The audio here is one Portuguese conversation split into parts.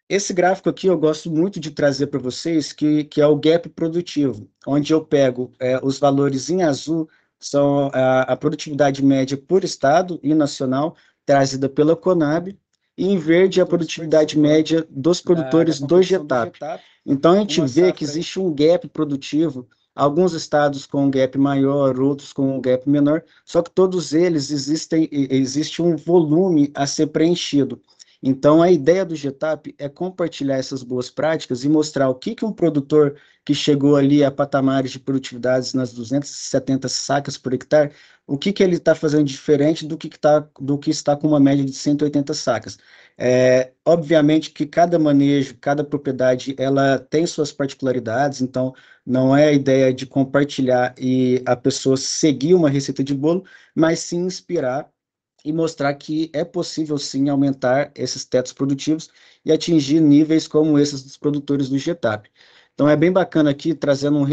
Esse gráfico aqui eu gosto muito de trazer para vocês, que é o gap produtivo, onde eu pego os valores em azul, são a produtividade média por estado e nacional, trazida pela Conab, e em verde a produtividade média dos produtores do GETAP. Então a gente vê que existe um gap produtivo, alguns estados com um gap maior, outros com um gap menor, só que todos eles existe um volume a ser preenchido. Então, a ideia do GETAP é compartilhar essas boas práticas e mostrar o que um produtor que chegou ali a patamares de produtividades nas 270 sacas por hectare, o que ele está fazendo diferente do que está com uma média de 180 sacas. Obviamente que cada manejo, cada propriedade, ela tem suas particularidades, então não é a ideia de compartilhar e a pessoa seguir uma receita de bolo, mas sim inspirar e mostrar que é possível sim aumentar esses tetos produtivos e atingir níveis como esses dos produtores do GETAP. Então é bem bacana aqui, trazendo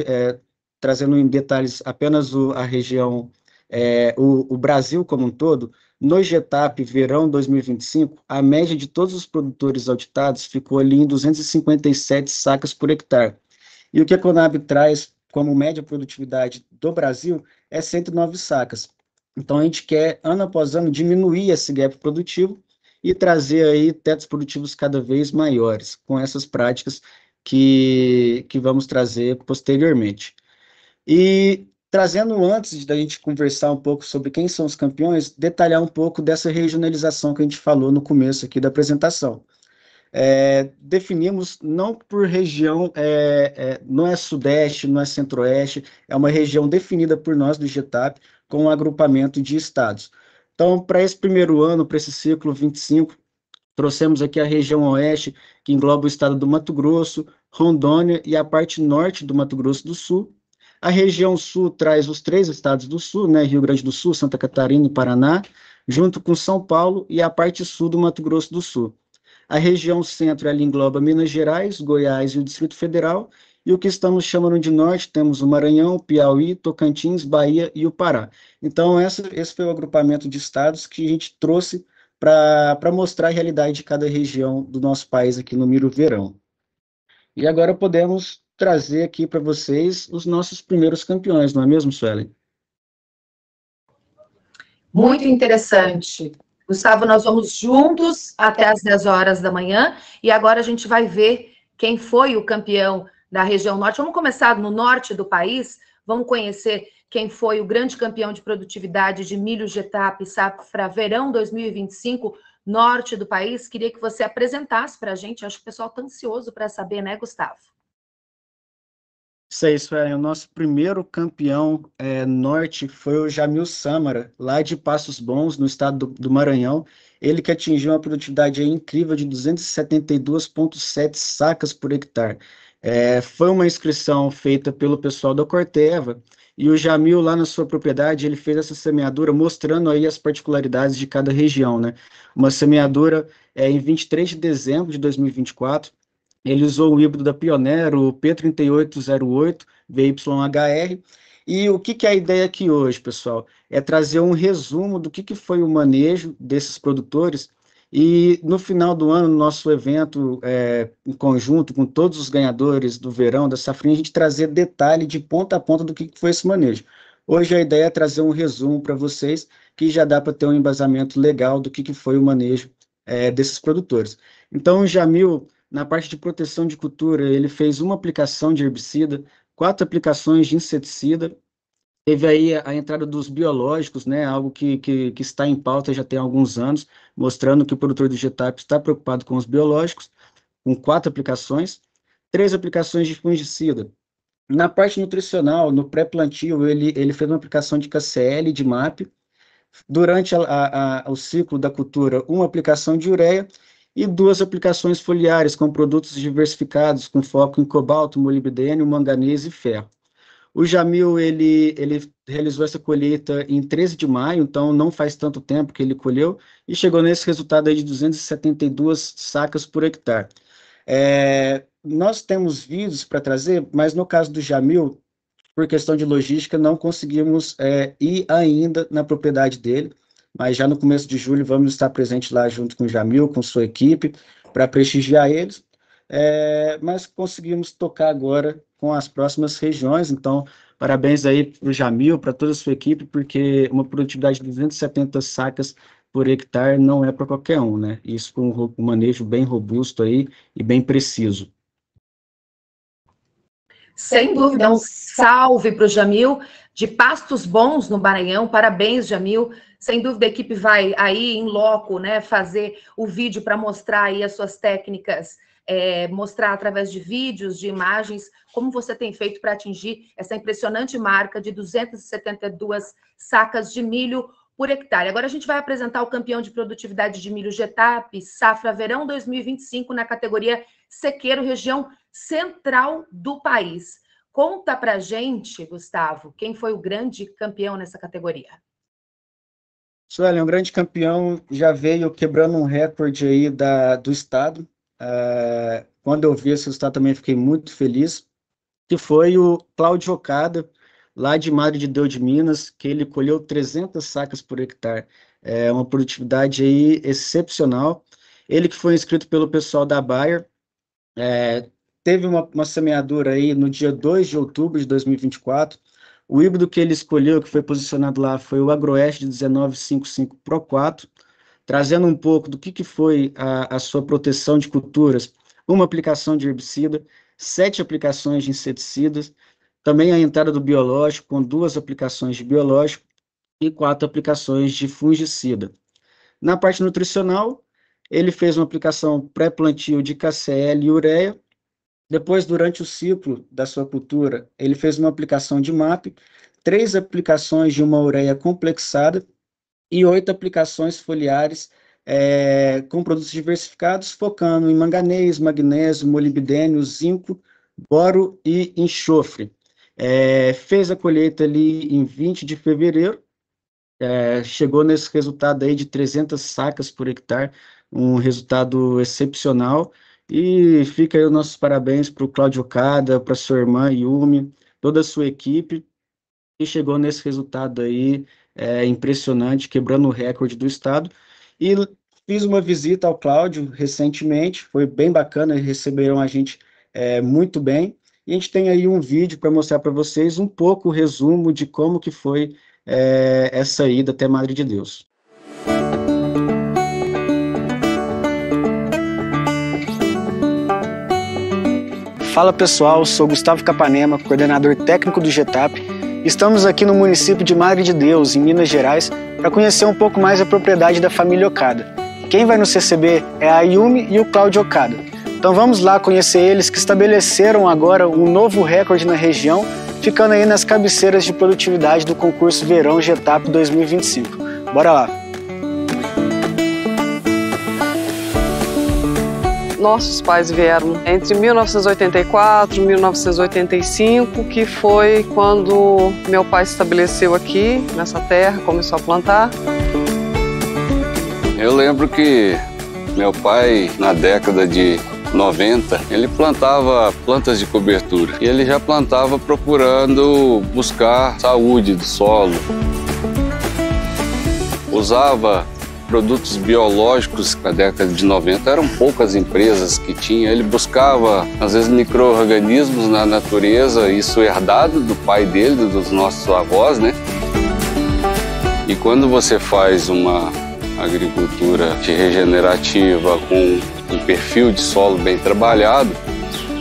em detalhes apenas a região, o Brasil como um todo. No GETAP verão 2025, a média de todos os produtores auditados ficou ali em 257 sacas por hectare. E o que a Conab traz como média produtividade do Brasil é 109 sacas. Então, a gente quer, ano após ano, diminuir esse gap produtivo e trazer aí tetos produtivos cada vez maiores, com essas práticas que vamos trazer posteriormente. E trazendo antes da gente conversar um pouco sobre quem são os campeões, detalhar um pouco dessa regionalização que a gente falou no começo aqui da apresentação. Definimos não por região, não é Sudeste, não é Centro-Oeste, é uma região definida por nós do GETAP com um agrupamento de estados. Então, para esse primeiro ano, para esse ciclo 25, trouxemos aqui a região Oeste, que engloba o estado do Mato Grosso, Rondônia e a parte norte do Mato Grosso do Sul. A região Sul traz os três estados do Sul, né, Rio Grande do Sul, Santa Catarina e Paraná, junto com São Paulo e a parte sul do Mato Grosso do Sul. A região centro ela engloba Minas Gerais, Goiás e o Distrito Federal, e o que estamos chamando de norte, temos o Maranhão, Piauí, Tocantins, Bahia e o Pará. Então, esse foi o agrupamento de estados que a gente trouxe para mostrar a realidade de cada região do nosso país aqui no Miro Verão. E agora podemos trazer aqui para vocês os nossos primeiros campeões, não é mesmo, Suelen? Muito interessante. Gustavo, nós vamos juntos até as 10 horas da manhã e agora a gente vai ver quem foi o campeão da região norte. Vamos começar no norte do país, vamos conhecer quem foi o grande campeão de produtividade de milho GETAP safra verão 2025, norte do país. Queria que você apresentasse para a gente, acho que o pessoal está ansioso para saber, né, Gustavo? Isso é. O nosso primeiro campeão norte foi o Jamil Sâmara, lá de Passos Bons, no estado do Maranhão. Ele que atingiu uma produtividade aí incrível de 272,7 sacas por hectare. Foi uma inscrição feita pelo pessoal da Corteva, e o Jamil, lá na sua propriedade, ele fez essa semeadura mostrando aí as particularidades de cada região, né? Uma semeadura em 23 de dezembro de 2024. Ele usou o híbrido da Pioneer, o P3808 VYHR. E o que é a ideia aqui hoje, pessoal? É trazer um resumo do que foi o manejo desses produtores. E no final do ano, no nosso evento em conjunto com todos os ganhadores do verão, da safrinha, a gente trazer detalhe de ponta a ponta do que foi esse manejo. Hoje a ideia é trazer um resumo para vocês, que já dá para ter um embasamento legal do que foi o manejo desses produtores. Então, Jamil, na parte de proteção de cultura, ele fez uma aplicação de herbicida, 4 aplicações de inseticida, teve aí a entrada dos biológicos, né, algo que está em pauta já tem alguns anos, mostrando que o produtor do GETAP está preocupado com os biológicos, com 4 aplicações, 3 aplicações de fungicida. Na parte nutricional, no pré-plantio, ele fez uma aplicação de KCl, de MAP, durante o ciclo da cultura, uma aplicação de ureia e 2 aplicações foliares com produtos diversificados, com foco em cobalto, molibdênio, manganês e ferro. O Jamil, ele realizou essa colheita em 13 de maio, então não faz tanto tempo que ele colheu, e chegou nesse resultado aí de 272 sacas por hectare. Nós temos vídeos para trazer, mas no caso do Jamil, por questão de logística, não conseguimos ir ainda na propriedade dele. mas já no começo de julho vamos estar presentes lá junto com o Jamil, com sua equipe, para prestigiar eles. Mas conseguimos tocar agora com as próximas regiões, então parabéns aí para o Jamil, para toda a sua equipe, porque uma produtividade de 270 sacas por hectare não é para qualquer um, né? Isso com um manejo bem robusto aí e bem preciso. Sem dúvida, um salve para o Jamil, de Pastos Bons, no Maranhão. Parabéns, Jamil. Sem dúvida, a equipe vai aí em loco, né, fazer o vídeo para mostrar aí as suas técnicas, mostrar através de vídeos, de imagens, como você tem feito para atingir essa impressionante marca de 272 sacas de milho por hectare. Agora a gente vai apresentar o campeão de produtividade de milho Getap, safra verão 2025, na categoria sequeiro, região central do país. Conta pra gente, Gustavo, quem foi o grande campeão nessa categoria? Sueli, um grande campeão, já veio quebrando um recorde aí do estado. Quando eu vi esse resultado também fiquei muito feliz, que foi o Cláudio Okada, lá de Madre de Deus de Minas, que ele colheu 300 sacas por hectare. É uma produtividade aí excepcional. Ele que foi inscrito pelo pessoal da Bayer, teve uma semeadura aí no dia 2 de outubro de 2024. O híbrido que ele escolheu, que foi posicionado lá, foi o Agroeste 1955 Pro 4, trazendo um pouco do que foi a sua proteção de culturas, uma aplicação de herbicida, 7 aplicações de inseticidas, também a entrada do biológico, com 2 aplicações de biológico e 4 aplicações de fungicida. Na parte nutricional, ele fez uma aplicação pré-plantio de KCl e ureia. Depois, durante o ciclo da sua cultura, ele fez uma aplicação de MAP, 3 aplicações de uma ureia complexada e 8 aplicações foliares com produtos diversificados, focando em manganês, magnésio, molibdênio, zinco, boro e enxofre. Fez a colheita ali em 20 de fevereiro, chegou nesse resultado aí de 300 sacas por hectare, um resultado excepcional. E fica aí os nossos parabéns para o Cláudio Okada, para sua irmã Yumi, toda a sua equipe, que chegou nesse resultado aí impressionante, quebrando o recorde do estado. E fiz uma visita ao Cláudio recentemente, foi bem bacana, eles receberam a gente muito bem. E a gente tem aí um vídeo para mostrar para vocês um pouco o resumo de como que foi essa ida até Madre de Deus. Fala pessoal, sou Gustavo Capanema, coordenador técnico do Getap. Estamos aqui no município de Madre de Deus, em Minas Gerais, para conhecer um pouco mais a propriedade da família Okada. Quem vai nos receber é a Yumi e o Cláudio Okada. Então vamos lá conhecer eles, que estabeleceram agora um novo recorde na região, ficando aí nas cabeceiras de produtividade do concurso Verão Getap 2025. Bora lá! Nossos pais vieram entre 1984 e 1985, que foi quando meu pai se estabeleceu aqui, nessa terra, começou a plantar. Eu lembro que meu pai, na década de 90, ele plantava plantas de cobertura. E ele já plantava procurando buscar saúde do solo. Usava produtos biológicos. Na década de 90 eram poucas empresas que tinham. Ele buscava, às vezes, micro-organismos na natureza, isso herdado do pai dele, dos nossos avós, né? E quando você faz uma agricultura regenerativa com um perfil de solo bem trabalhado,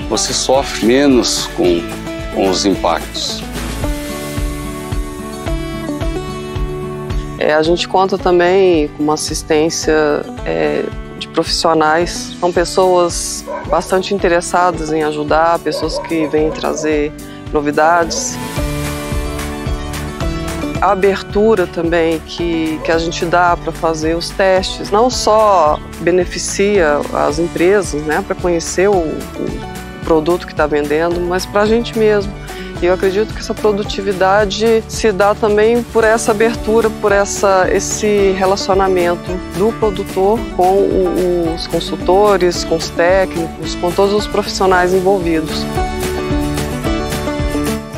você sofre menos com os impactos. A gente conta também com uma assistência de profissionais. São pessoas bastante interessadas em ajudar, pessoas que vêm trazer novidades. A abertura também que a gente dá para fazer os testes não só beneficia as empresas, né, para conhecer o produto que está vendendo, mas para a gente mesmo. E eu acredito que essa produtividade se dá também por essa abertura, por esse relacionamento do produtor com os consultores, com os técnicos, com todos os profissionais envolvidos.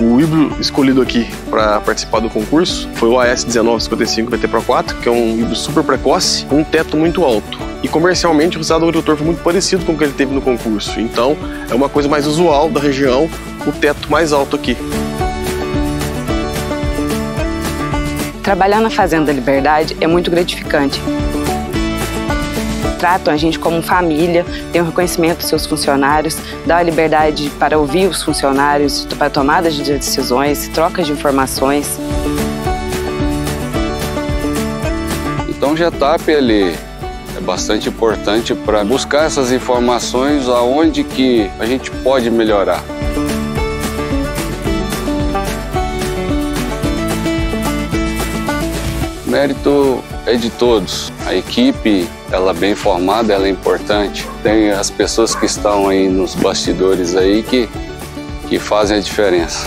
O híbrido escolhido aqui para participar do concurso foi o AS1955 VT Pro 4, que é um híbrido super precoce, com um teto muito alto. E comercialmente o resultado do agricultor foi muito parecido com o que ele teve no concurso. Então é uma coisa mais usual da região, o teto mais alto aqui. Trabalhar na Fazenda Liberdade é muito gratificante. Tratam a gente como família, tem um reconhecimento dos seus funcionários, dá a liberdade para ouvir os funcionários, para tomada de decisões, troca de informações. Então o GETAP ele é bastante importante para buscar essas informações aonde que a gente pode melhorar. O mérito é de todos. A equipe, ela bem formada, ela é importante. Tem as pessoas que estão aí nos bastidores aí que fazem a diferença.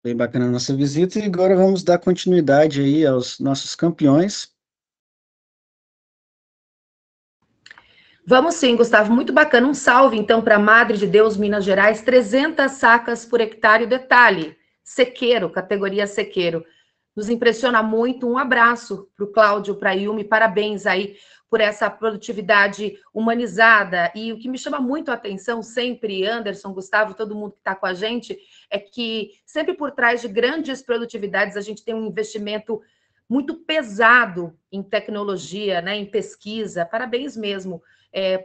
Bem bacana a nossa visita e agora vamos dar continuidade aí aos nossos campeões. Vamos sim, Gustavo, muito bacana. Um salve, então, para Madre de Deus, Minas Gerais, 300 sacas por hectare. Detalhe, sequeiro, categoria sequeiro. Nos impressiona muito. Um abraço para o Cláudio, para a Yumi, parabéns aí por essa produtividade humanizada. E o que me chama muito a atenção sempre, Anderson, Gustavo, todo mundo que está com a gente, é que sempre por trás de grandes produtividades a gente tem um investimento muito pesado em tecnologia, né, em pesquisa. Parabéns mesmo.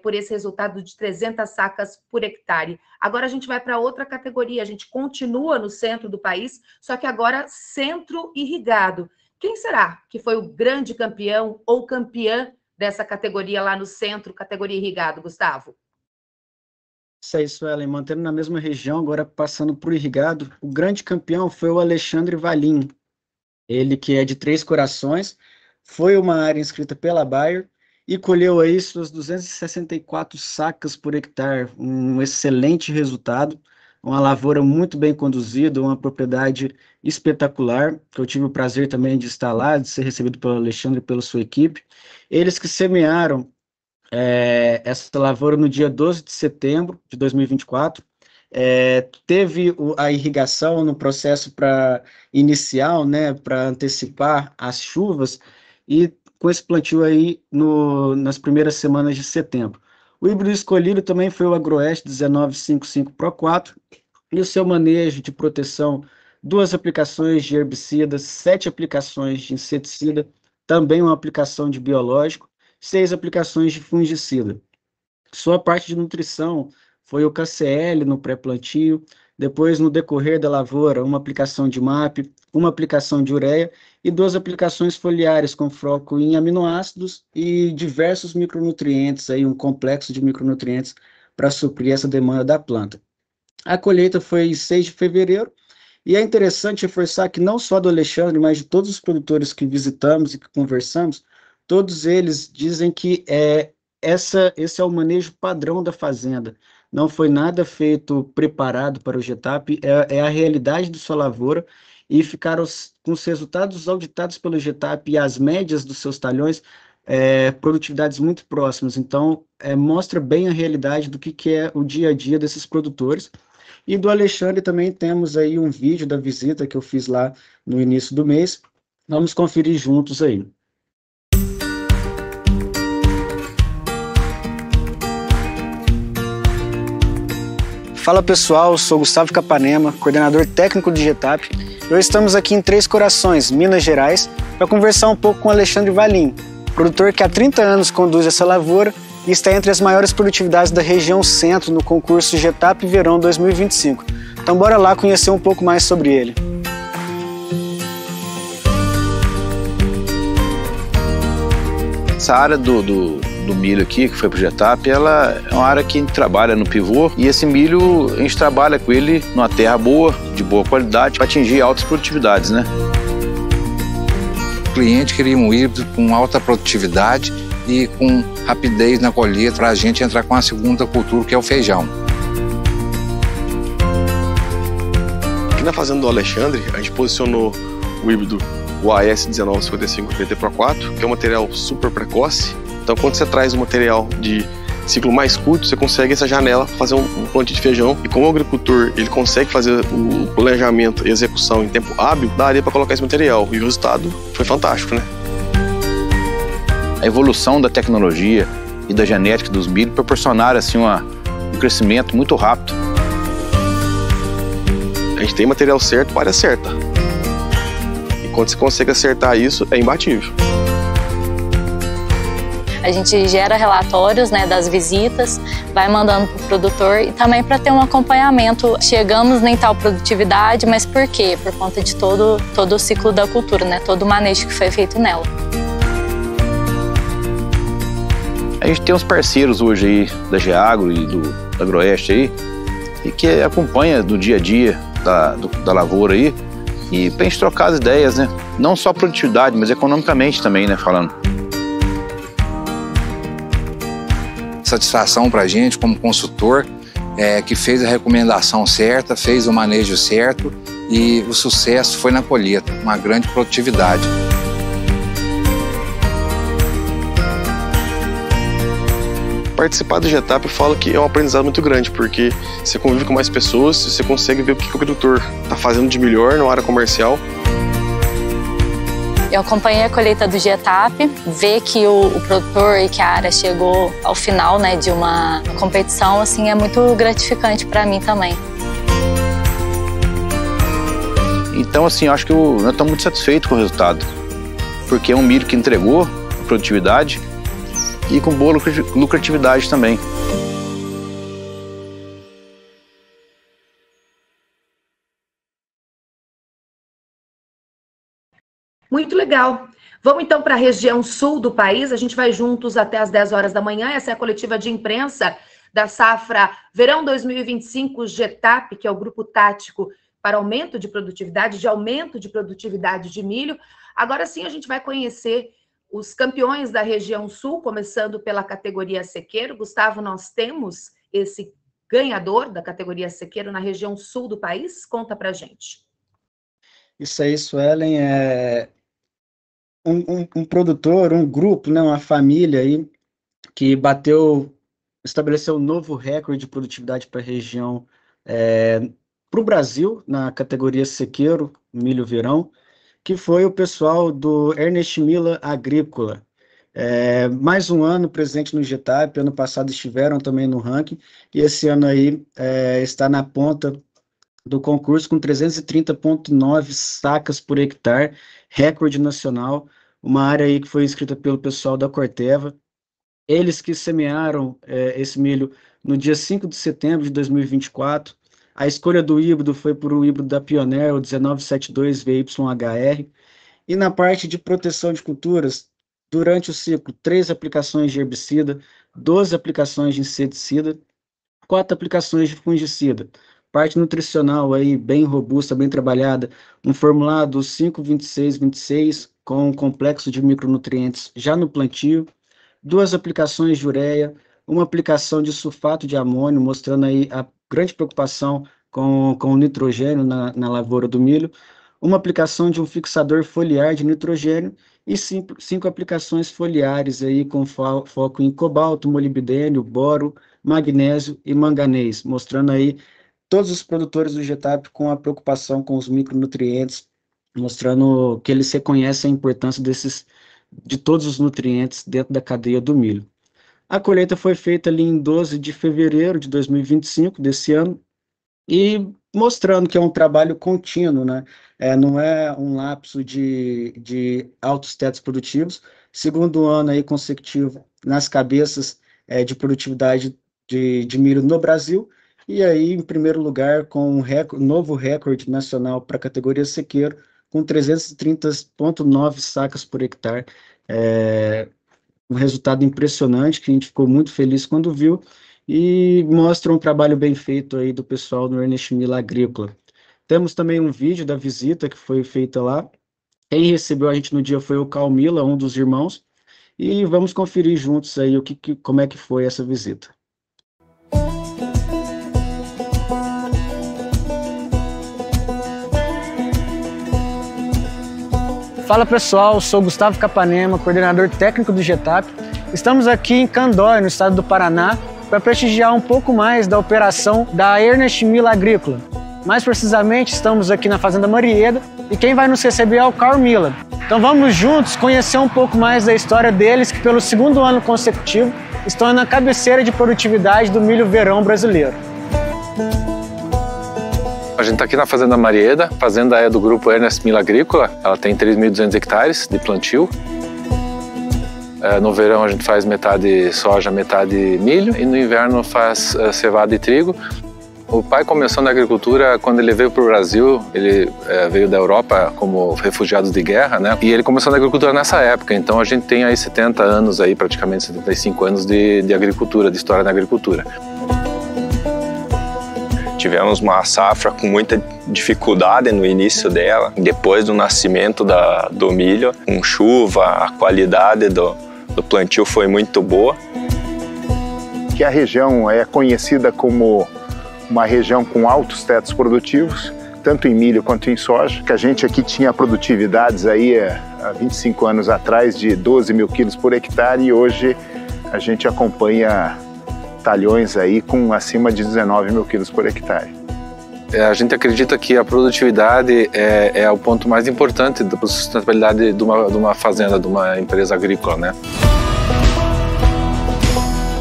Por esse resultado de 300 sacas por hectare. Agora a gente vai para outra categoria, a gente continua no centro do país, só que agora centro irrigado. Quem será que foi o grande campeão ou campeã dessa categoria lá no centro, categoria irrigado, Gustavo? Isso aí, Suelen, mantendo na mesma região, agora passando para o irrigado, o grande campeão foi o Alexandre Valim, ele que é de Três Corações, foi uma área inscrita pela Bayer, e colheu aí suas 264 sacas por hectare, um excelente resultado, uma lavoura muito bem conduzida, uma propriedade espetacular, que eu tive o prazer também de estar lá, de ser recebido pelo Alexandre e pela sua equipe. Eles que semearam essa lavoura no dia 12 de setembro de 2024, teve a irrigação no processo inicial, né, para antecipar as chuvas, e com esse plantio aí nas primeiras semanas de setembro. O híbrido escolhido também foi o Agroeste 1955 Pro 4, e o seu manejo de proteção, 2 aplicações de herbicida, 7 aplicações de inseticida, também uma aplicação de biológico, 6 aplicações de fungicida. Sua parte de nutrição foi o KCL no pré-plantio, depois no decorrer da lavoura, uma aplicação de MAP, uma aplicação de ureia e 2 aplicações foliares com foco em aminoácidos e diversos micronutrientes, aí um complexo de micronutrientes para suprir essa demanda da planta. A colheita foi em 6 de fevereiro e é interessante reforçar que não só do Alexandre, mas de todos os produtores que visitamos e que conversamos, todos eles dizem que esse é o manejo padrão da fazenda. Não foi nada feito preparado para o GETAP, é a realidade de sua lavoura, e ficaram com os resultados auditados pelo GETAP e as médias dos seus talhões, produtividades muito próximas. Então, mostra bem a realidade do que é o dia a dia desses produtores. E do Alexandre também temos aí um vídeo da visita que eu fiz lá no início do mês. Vamos conferir juntos aí. Fala pessoal, sou Gustavo Capanema, coordenador técnico do GETAP. Hoje estamos aqui em Três Corações, Minas Gerais, para conversar um pouco com o Alexandre Valim, produtor que há 30 anos conduz essa lavoura e está entre as maiores produtividades da região centro no concurso GETAP Verão 2025. Então bora lá conhecer um pouco mais sobre ele. Essa área do milho aqui, que foi pro GETAP, ela é uma área que a gente trabalha no pivô, e esse milho a gente trabalha com ele numa terra boa, de boa qualidade, para atingir altas produtividades, né? O cliente queria um híbrido com alta produtividade e com rapidez na colheita para a gente entrar com a segunda cultura, que é o feijão. Aqui na fazenda do Alexandre, a gente posicionou o híbrido o AS 1955 PT Pro 4, que é um material super precoce. Então, quando você traz um material de ciclo mais curto, você consegue essa janela para fazer um plantio de feijão. E como o agricultor ele consegue fazer o planejamento e execução em tempo hábil, daria para colocar esse material. E o resultado foi fantástico, né? A evolução da tecnologia e da genética dos milhos proporcionaram assim, um crescimento muito rápido. A gente tem material certo para área certa. E quando você consegue acertar isso, é imbatível. A gente gera relatórios, né, das visitas, vai mandando para o produtor e também para ter um acompanhamento. Chegamos em tal produtividade, mas por quê? Por conta de todo o ciclo da cultura, né, todo o manejo que foi feito nela. A gente tem uns parceiros hoje aí da Geagro e do Agroeste aí, e que acompanha do dia a dia da lavoura aí, e para a gente trocar as ideias, né? Não só produtividade, mas economicamente também, né? Falando. Satisfação para a gente como consultor, que fez a recomendação certa, fez o manejo certo e o sucesso foi na colheita, uma grande produtividade. Participar do GETAP eu falo que é um aprendizado muito grande, porque você convive com mais pessoas, você consegue ver o que o agricultor está fazendo de melhor na área comercial. Eu acompanhei a colheita do GETAP, ver que o produtor e que a área chegou ao final, né, de uma competição, assim, é muito gratificante para mim também. Então, assim, eu acho que nós estamos muito satisfeitos com o resultado, porque é um milho que entregou produtividade e com boa lucratividade também. Muito legal. Vamos então para a região sul do país. A gente vai juntos até às 10 horas da manhã. Essa é a coletiva de imprensa da safra Verão 2025 GETAP, que é o grupo tático para aumento de produtividade de milho. Agora sim a gente vai conhecer os campeões da região sul, começando pela categoria sequeiro. Gustavo, nós temos esse ganhador da categoria sequeiro na região sul do país? Conta pra gente. Isso aí, Suelen, é um produtor, um grupo, né, uma família aí que estabeleceu um novo recorde de produtividade para a região, para o Brasil, na categoria sequeiro, milho verão, que foi o pessoal do Ernest Miller Agrícola. Mais um ano presente no GETAP, ano passado estiveram também no ranking, e esse ano aí está na ponta do concurso com 330,9 sacas por hectare, recorde nacional, uma área aí que foi inscrita pelo pessoal da Corteva. Eles que semearam esse milho no dia 5 de setembro de 2024. A escolha do híbrido foi por um híbrido da Pioneer, o 1972 VYHR. E na parte de proteção de culturas, durante o ciclo, 3 aplicações de herbicida, 12 aplicações de inseticida, 4 aplicações de fungicida. Parte nutricional aí bem robusta, bem trabalhada, um formulado 5-26-26 com um complexo de micronutrientes já no plantio, 2 aplicações de ureia, uma aplicação de sulfato de amônio, mostrando aí a grande preocupação com o nitrogênio na lavoura do milho, uma aplicação de um fixador foliar de nitrogênio e 5 aplicações foliares aí com foco em cobalto, molibdênio, boro, magnésio e manganês, mostrando aí todos os produtores do GETAP com a preocupação com os micronutrientes, mostrando que eles reconhecem a importância de todos os nutrientes dentro da cadeia do milho. A colheita foi feita ali em 12 de fevereiro de 2025, desse ano, e mostrando que é um trabalho contínuo, né? Não é um lapso de altos tetos produtivos, segundo ano aí consecutivo nas cabeças de produtividade de milho no Brasil, e aí em primeiro lugar com um novo recorde nacional para a categoria sequeiro, com 330,9 sacas por hectare, um resultado impressionante, que a gente ficou muito feliz quando viu, e mostra um trabalho bem feito aí do pessoal do Ernest Miller Agrícola. Temos também um vídeo da visita que foi feita lá. Quem recebeu a gente no dia foi o Carl Miller, um dos irmãos, e vamos conferir juntos aí como é que foi essa visita. Fala pessoal, sou Gustavo Capanema, coordenador técnico do GETAP. Estamos aqui em Candói, no estado do Paraná, para prestigiar um pouco mais da operação da Ernest Miller Agrícola. Mais precisamente, estamos aqui na Fazenda Marieda e quem vai nos receber é o Carl Miller. Então vamos juntos conhecer um pouco mais da história deles, que pelo segundo ano consecutivo estão na cabeceira de produtividade do milho verão brasileiro. A gente está aqui na Fazenda Marieda. A fazenda é do grupo Ernest Miller Agrícola. Ela tem 3.200 hectares de plantio. No verão a gente faz metade soja, metade milho, e no inverno faz cevada e trigo. O pai começou na agricultura quando ele veio para o Brasil. Ele veio da Europa como refugiado de guerra, né? E ele começou na agricultura nessa época. Então a gente tem aí 70 anos, aí, praticamente 75 anos de agricultura, de história da agricultura. Tivemos uma safra com muita dificuldade no início dela. Depois do nascimento do milho, com chuva, a qualidade do plantio foi muito boa. Que a região é conhecida como uma região com altos tetos produtivos, tanto em milho quanto em soja, que a gente aqui tinha produtividades aí há 25 anos atrás de 12 mil quilos por hectare, e hoje a gente acompanha talhões aí com acima de 19 mil quilos por hectare. A gente acredita que a produtividade é o ponto mais importante da sustentabilidade de uma fazenda, de uma empresa agrícola, né?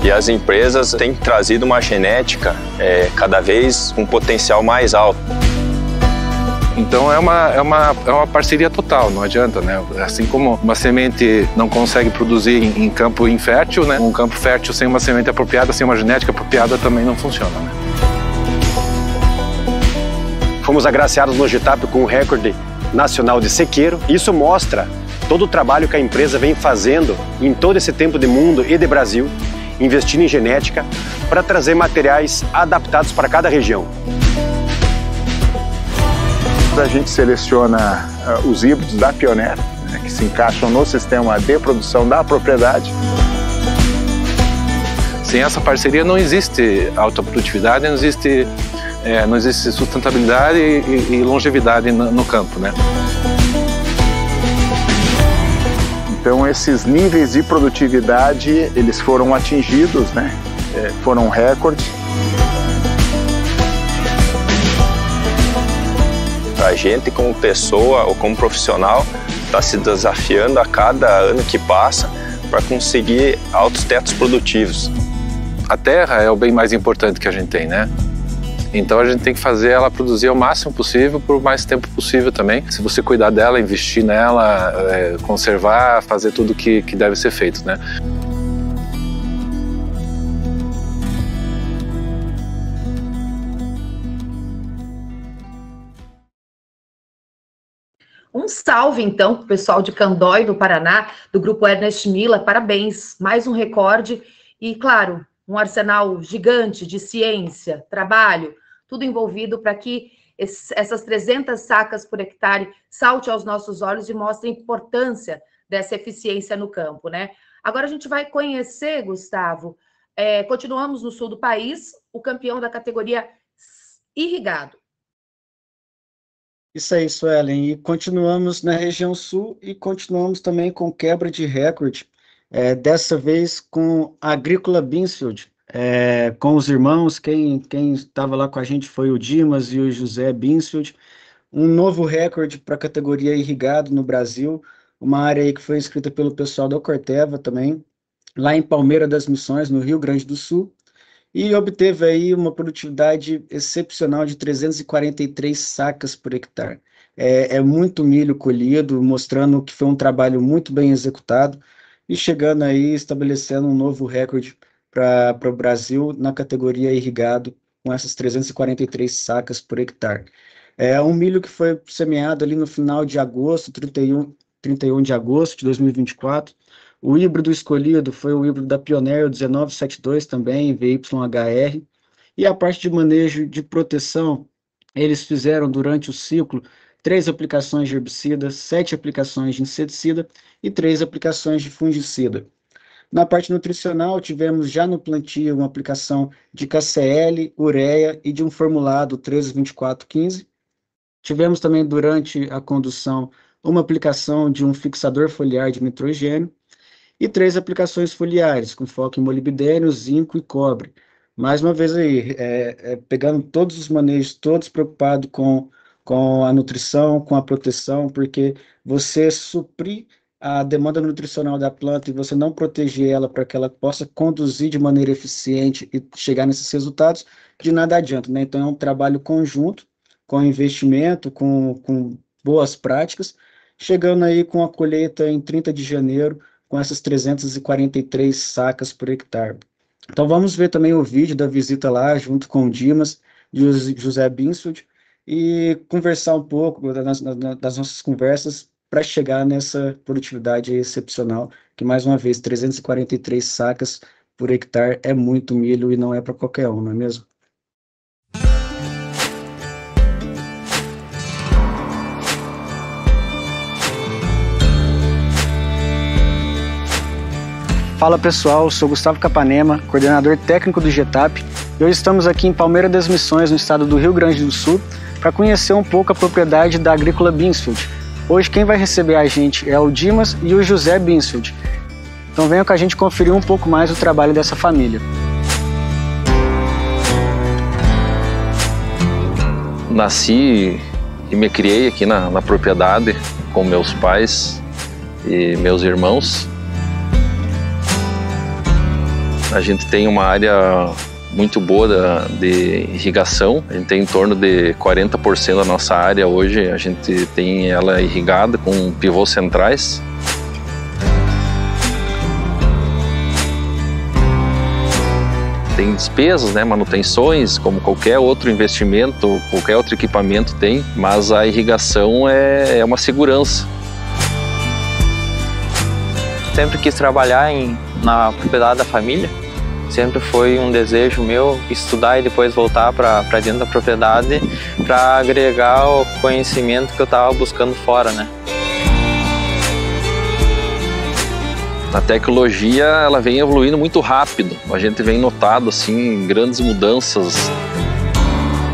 E as empresas têm trazido uma genética cada vez com um potencial mais alto. Então é uma parceria total, não adianta, né? Assim como uma semente não consegue produzir em campo infértil, né? Um campo fértil sem uma semente apropriada, sem uma genética apropriada, também não funciona, né? Fomos agraciados no GETAP com o recorde nacional de sequeiro. Isso mostra todo o trabalho que a empresa vem fazendo em todo esse tempo de mundo e de Brasil, investindo em genética para trazer materiais adaptados para cada região. A gente seleciona os híbridos da Pioneer, né, que se encaixam no sistema de produção da propriedade. Sem essa parceria não existe alta produtividade, não existe sustentabilidade e longevidade no campo, né? Então esses níveis de produtividade, eles foram atingidos, né? Foram recordes. A gente como pessoa ou como profissional está se desafiando a cada ano que passa para conseguir altos tetos produtivos. A terra é o bem mais importante que a gente tem, né? Então a gente tem que fazer ela produzir o máximo possível por mais tempo possível também. Se você cuidar dela, investir nela, conservar, fazer tudo que deve ser feito, né? Um salve, então, para o pessoal de Candói, do Paraná, do grupo Ernest Miller. Parabéns, mais um recorde e, claro, um arsenal gigante de ciência, trabalho, tudo envolvido para que essas 300 sacas por hectare salte aos nossos olhos e mostre a importância dessa eficiência no campo, né? Agora a gente vai conhecer, Gustavo, continuamos no sul do país, o campeão da categoria irrigado. Isso aí, Suelen. E continuamos na região sul e continuamos também com quebra de recorde, dessa vez com a Agrícola Binsfeld, com os irmãos. Quem estava lá com a gente foi o Dimas e o José Binsfeld. Um novo recorde para a categoria irrigado no Brasil, uma área aí que foi escrita pelo pessoal da Corteva também, lá em Palmeira das Missões, no Rio Grande do Sul. E obteve aí uma produtividade excepcional de 343 sacas por hectare. É muito milho colhido, mostrando que foi um trabalho muito bem executado e chegando aí, estabelecendo um novo recorde para o Brasil na categoria irrigado, com essas 343 sacas por hectare. É um milho que foi semeado ali no final de agosto, 31 de agosto de 2024, O híbrido escolhido foi o híbrido da Pioneer 1972 também, VYHR, e a parte de manejo de proteção, eles fizeram durante o ciclo 3 aplicações de herbicida, 7 aplicações de inseticida e 3 aplicações de fungicida. Na parte nutricional, tivemos já no plantio uma aplicação de KCl, ureia e de um formulado 132415. Tivemos também durante a condução uma aplicação de um fixador foliar de nitrogênio e 3 aplicações foliares, com foco em molibdênio, zinco e cobre. Mais uma vez aí, pegando todos os manejos, todos preocupados com a nutrição, com a proteção, porque você suprir a demanda nutricional da planta e você não proteger ela para que ela possa conduzir de maneira eficiente e chegar nesses resultados, de nada adianta, né? Então é um trabalho conjunto, com investimento, com boas práticas, chegando aí com a colheita em 30 de janeiro, com essas 343 sacas por hectare. Então vamos ver também o vídeo da visita lá, junto com o Dimas, José Binsfeld, e conversar um pouco das nossas conversas para chegar nessa produtividade excepcional, que mais uma vez, 343 sacas por hectare é muito milho e não é para qualquer um, não é mesmo? Fala pessoal, sou Gustavo Capanema, coordenador técnico do GETAP, e hoje estamos aqui em Palmeira das Missões, no estado do Rio Grande do Sul, para conhecer um pouco a propriedade da Agrícola Binsfeld. Hoje quem vai receber a gente é o Dimas e o José Binsfeld. Então venham com a gente conferir um pouco mais o trabalho dessa família. Nasci e me criei aqui na propriedade com meus pais e meus irmãos. A gente tem uma área muito boa de irrigação, a gente tem em torno de 40% da nossa área hoje, a gente tem ela irrigada com pivôs centrais. Tem despesas, né, manutenções, como qualquer outro investimento, qualquer outro equipamento tem, mas a irrigação é uma segurança. Sempre quis trabalhar na propriedade da família. Sempre foi um desejo meu estudar e depois voltar para dentro da propriedade para agregar o conhecimento que eu estava buscando fora, né? A tecnologia ela vem evoluindo muito rápido. A gente vem notado assim grandes mudanças.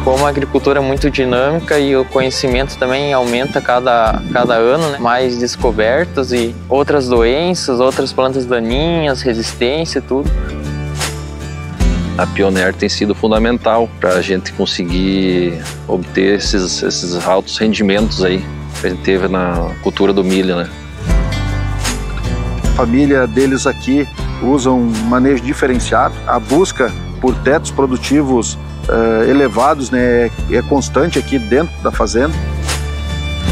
Como a agricultura é muito dinâmica e o conhecimento também aumenta cada ano, né? Mais descobertas e outras doenças, outras plantas daninhas, resistência e tudo. A Pioneer tem sido fundamental para a gente conseguir obter esses altos rendimentos aí que a gente teve na cultura do milho, né? A família deles aqui usa um manejo diferenciado. A busca por tetos produtivos elevados, né, é constante aqui dentro da fazenda.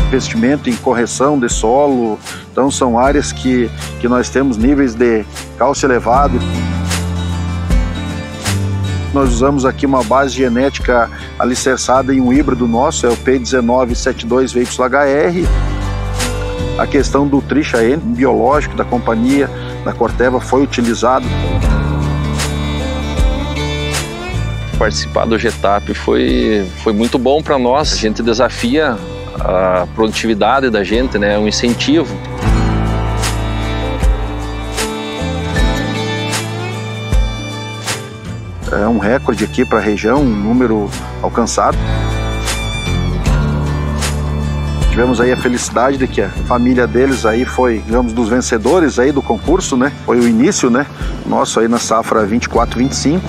Investimento em correção de solo, então são áreas que nós temos níveis de cálcio elevado. Nós usamos aqui uma base genética alicerçada em um híbrido nosso, é o P1972VYHR. A questão do Trisha N, biológico da companhia, da Corteva, foi utilizado. Participar do GETAP foi muito bom para nós. A gente desafia a produtividade da gente, né? É um incentivo. É um recorde aqui para a região, um número alcançado. Tivemos aí a felicidade de que a família deles aí foi, digamos, dos vencedores aí do concurso, né? Foi o início, né? Nosso aí na safra 24-25.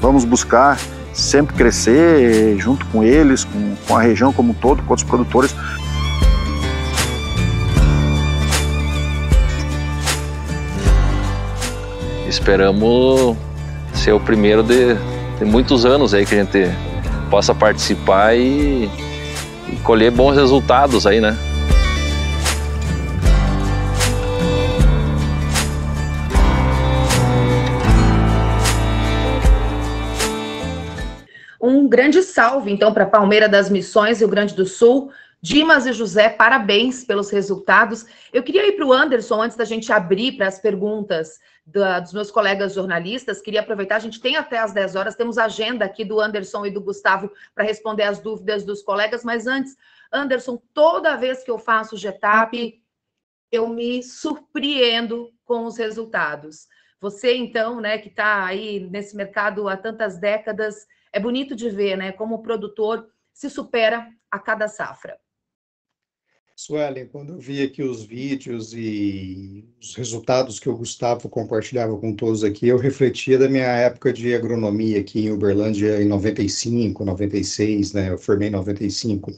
Vamos buscar sempre crescer junto com eles, com a região como um todo, com outros produtores. Esperamos ser o primeiro de muitos anos aí que a gente possa participar e colher bons resultados aí, né? Um grande salve, então, para Palmeira das Missões, Rio Grande do Sul. Dimas e José, parabéns pelos resultados. Eu queria ir para o Anderson, antes da gente abrir para as perguntas dos meus colegas jornalistas. Queria aproveitar, a gente tem até às 10 horas, temos agenda aqui do Anderson e do Gustavo para responder as dúvidas dos colegas, mas antes, Anderson, toda vez que eu faço o GETAP, eu me surpreendo com os resultados. Você, então, né, que está aí nesse mercado há tantas décadas, é bonito de ver, né, como o produtor se supera a cada safra. Suelen, quando eu vi aqui os vídeos e os resultados que o Gustavo compartilhava com todos aqui, eu refletia da minha época de agronomia aqui em Uberlândia em 95, 96, né? Eu formei em 95.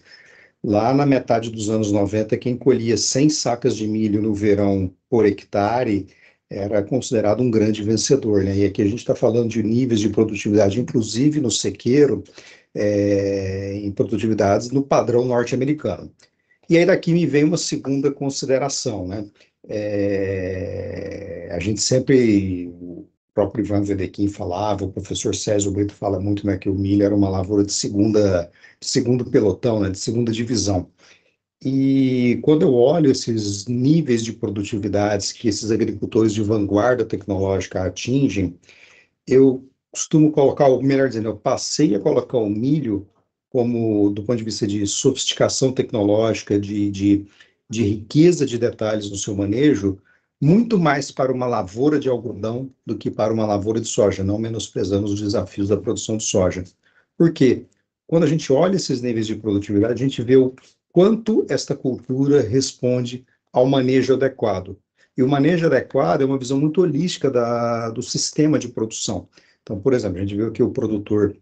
Lá na metade dos anos 90, quem colhia 100 sacas de milho no verão por hectare era considerado um grande vencedor, né? E aqui a gente está falando de níveis de produtividade, inclusive no sequeiro, em produtividades no padrão norte-americano. E aí daqui me vem uma segunda consideração, né? A gente sempre, o próprio Ivan Vedequim falava, o professor Césio Brito fala muito, né, que o milho era uma lavoura de segundo pelotão, né, de segunda divisão. E quando eu olho esses níveis de produtividades que esses agricultores de vanguarda tecnológica atingem, eu costumo colocar, ou melhor dizendo, eu passei a colocar o milho como, do ponto de vista de sofisticação tecnológica, de riqueza de detalhes no seu manejo, muito mais para uma lavoura de algodão do que para uma lavoura de soja, não menosprezando os desafios da produção de soja. Por quê? Quando a gente olha esses níveis de produtividade, a gente vê o quanto esta cultura responde ao manejo adequado. E o manejo adequado é uma visão muito holística do sistema de produção. Então, por exemplo, a gente viu aqui o produtor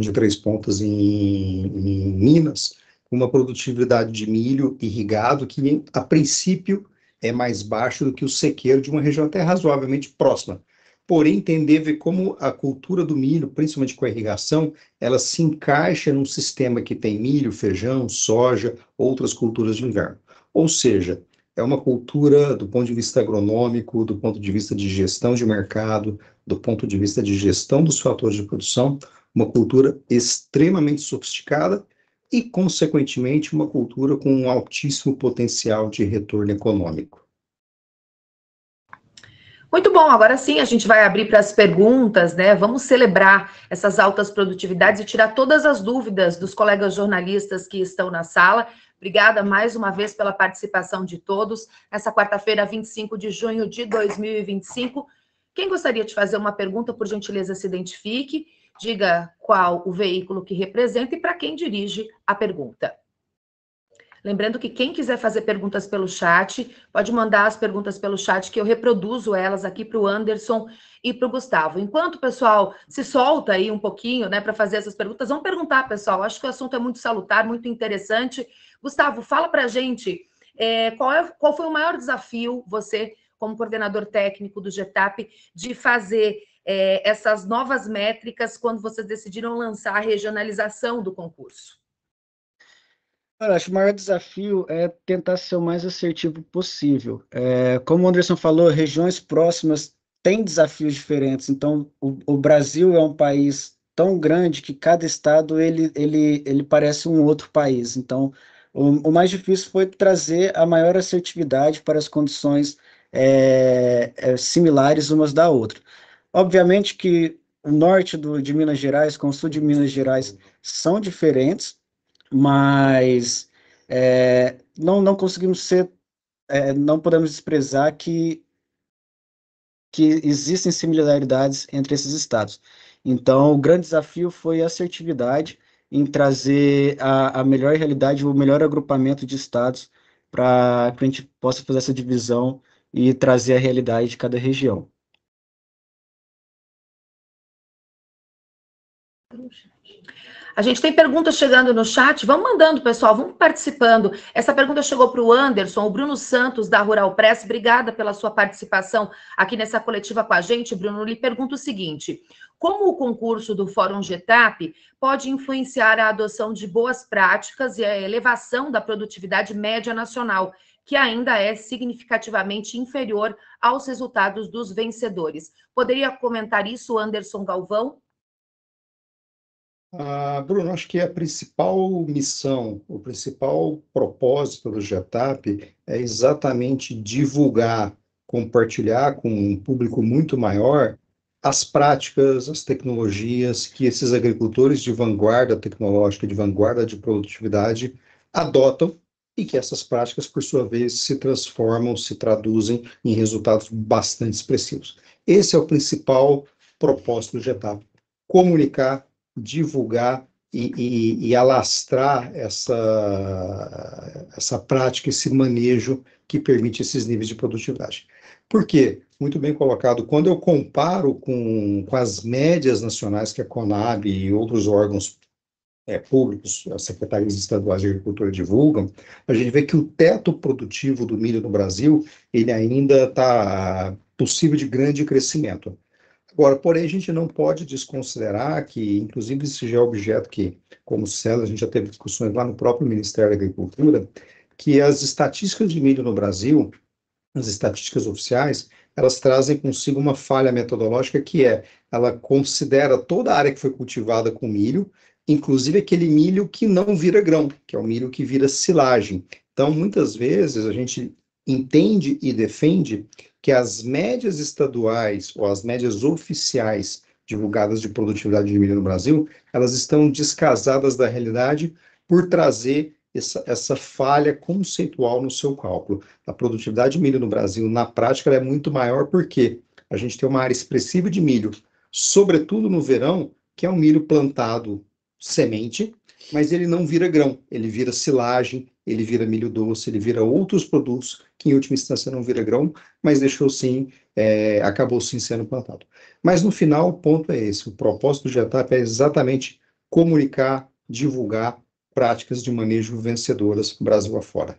de Três Pontas em Minas, com uma produtividade de milho irrigado que, a princípio, é mais baixo do que o sequeiro de uma região até razoavelmente próxima. Porém, ver como a cultura do milho, principalmente com a irrigação, ela se encaixa num sistema que tem milho, feijão, soja, outras culturas de inverno. Ou seja, é uma cultura do ponto de vista agronômico, do ponto de vista de gestão de mercado, do ponto de vista de gestão dos fatores de produção, uma cultura extremamente sofisticada e, consequentemente, uma cultura com um altíssimo potencial de retorno econômico. Muito bom, agora sim a gente vai abrir para as perguntas, né? Vamos celebrar essas altas produtividades e tirar todas as dúvidas dos colegas jornalistas que estão na sala. Obrigada mais uma vez pela participação de todos. Nessa quarta-feira, 25 de junho de 2025. Quem gostaria de fazer uma pergunta, por gentileza, se identifique. Diga qual o veículo que representa e para quem dirige a pergunta. Lembrando que quem quiser fazer perguntas pelo chat, pode mandar as perguntas pelo chat, que eu reproduzo elas aqui para o Anderson e para o Gustavo. Enquanto o pessoal se solta aí um pouquinho, né, para fazer essas perguntas, vamos perguntar, pessoal. Acho que o assunto é muito salutar, muito interessante. Gustavo, fala para a gente qual foi o maior desafio, você, como coordenador técnico do GETAP, de fazer essas novas métricas quando vocês decidiram lançar a regionalização do concurso? Eu acho que o maior desafio é tentar ser o mais assertivo possível. Como o Anderson falou, regiões próximas têm desafios diferentes. Então, o Brasil é um país tão grande que cada estado ele parece um outro país. Então, o mais difícil foi trazer a maior assertividade para as condições similares umas da outra. Obviamente que o norte de Minas Gerais com o sul de Minas Gerais são diferentes, mas não conseguimos não podemos desprezar que existem similaridades entre esses estados. Então, o grande desafio foi a assertividade em trazer a melhor realidade, o melhor agrupamento de estados para que a gente possa fazer essa divisão e trazer a realidade de cada região. A gente tem perguntas chegando no chat, vamos mandando, pessoal, vamos participando. Essa pergunta chegou para o Anderson, o Bruno Santos, da Rural Press. Obrigada pela sua participação aqui nessa coletiva com a gente. Bruno, lhe pergunta o seguinte: como o concurso do Fórum GETAP pode influenciar a adoção de boas práticas e a elevação da produtividade média nacional, que ainda é significativamente inferior aos resultados dos vencedores? Poderia comentar isso, Anderson Galvão? Bruno, acho que a principal missão, o principal propósito do GETAP é exatamente divulgar, compartilhar com um público muito maior as práticas, as tecnologias que esses agricultores de vanguarda tecnológica, de vanguarda de produtividade adotam e que essas práticas, por sua vez, se transformam, se traduzem em resultados bastante expressivos. Esse é o principal propósito do GETAP: comunicar, divulgar e alastrar essa prática, esse manejo que permite esses níveis de produtividade. Por quê? Muito bem colocado. Quando eu comparo com as médias nacionais que a Conab e outros órgãos públicos, as secretarias estaduais de agricultura divulgam, a gente vê que o teto produtivo do milho no Brasil, ele ainda está possível de grande crescimento. Agora, porém, a gente não pode desconsiderar que, inclusive, esse já é objeto que, como CELA, a gente já teve discussões lá no próprio Ministério da Agricultura, que as estatísticas de milho no Brasil, as estatísticas oficiais, elas trazem consigo uma falha metodológica que ela considera toda a área que foi cultivada com milho, inclusive aquele milho que não vira grão, que é o milho que vira silagem. Então, muitas vezes, a gente entende e defende que as médias estaduais ou as médias oficiais divulgadas de produtividade de milho no Brasil, elas estão descasadas da realidade por trazer essa falha conceitual no seu cálculo. A produtividade de milho no Brasil, na prática, ela é muito maior porque a gente tem uma área expressiva de milho, sobretudo no verão, que é um milho plantado semente, mas ele não vira grão, ele vira silagem, ele vira milho doce, ele vira outros produtos que em última instância não vira grão, mas deixou sim, acabou sim sendo plantado. Mas no final o ponto é esse, o propósito do GETAP é exatamente comunicar, divulgar práticas de manejo vencedoras Brasil afora.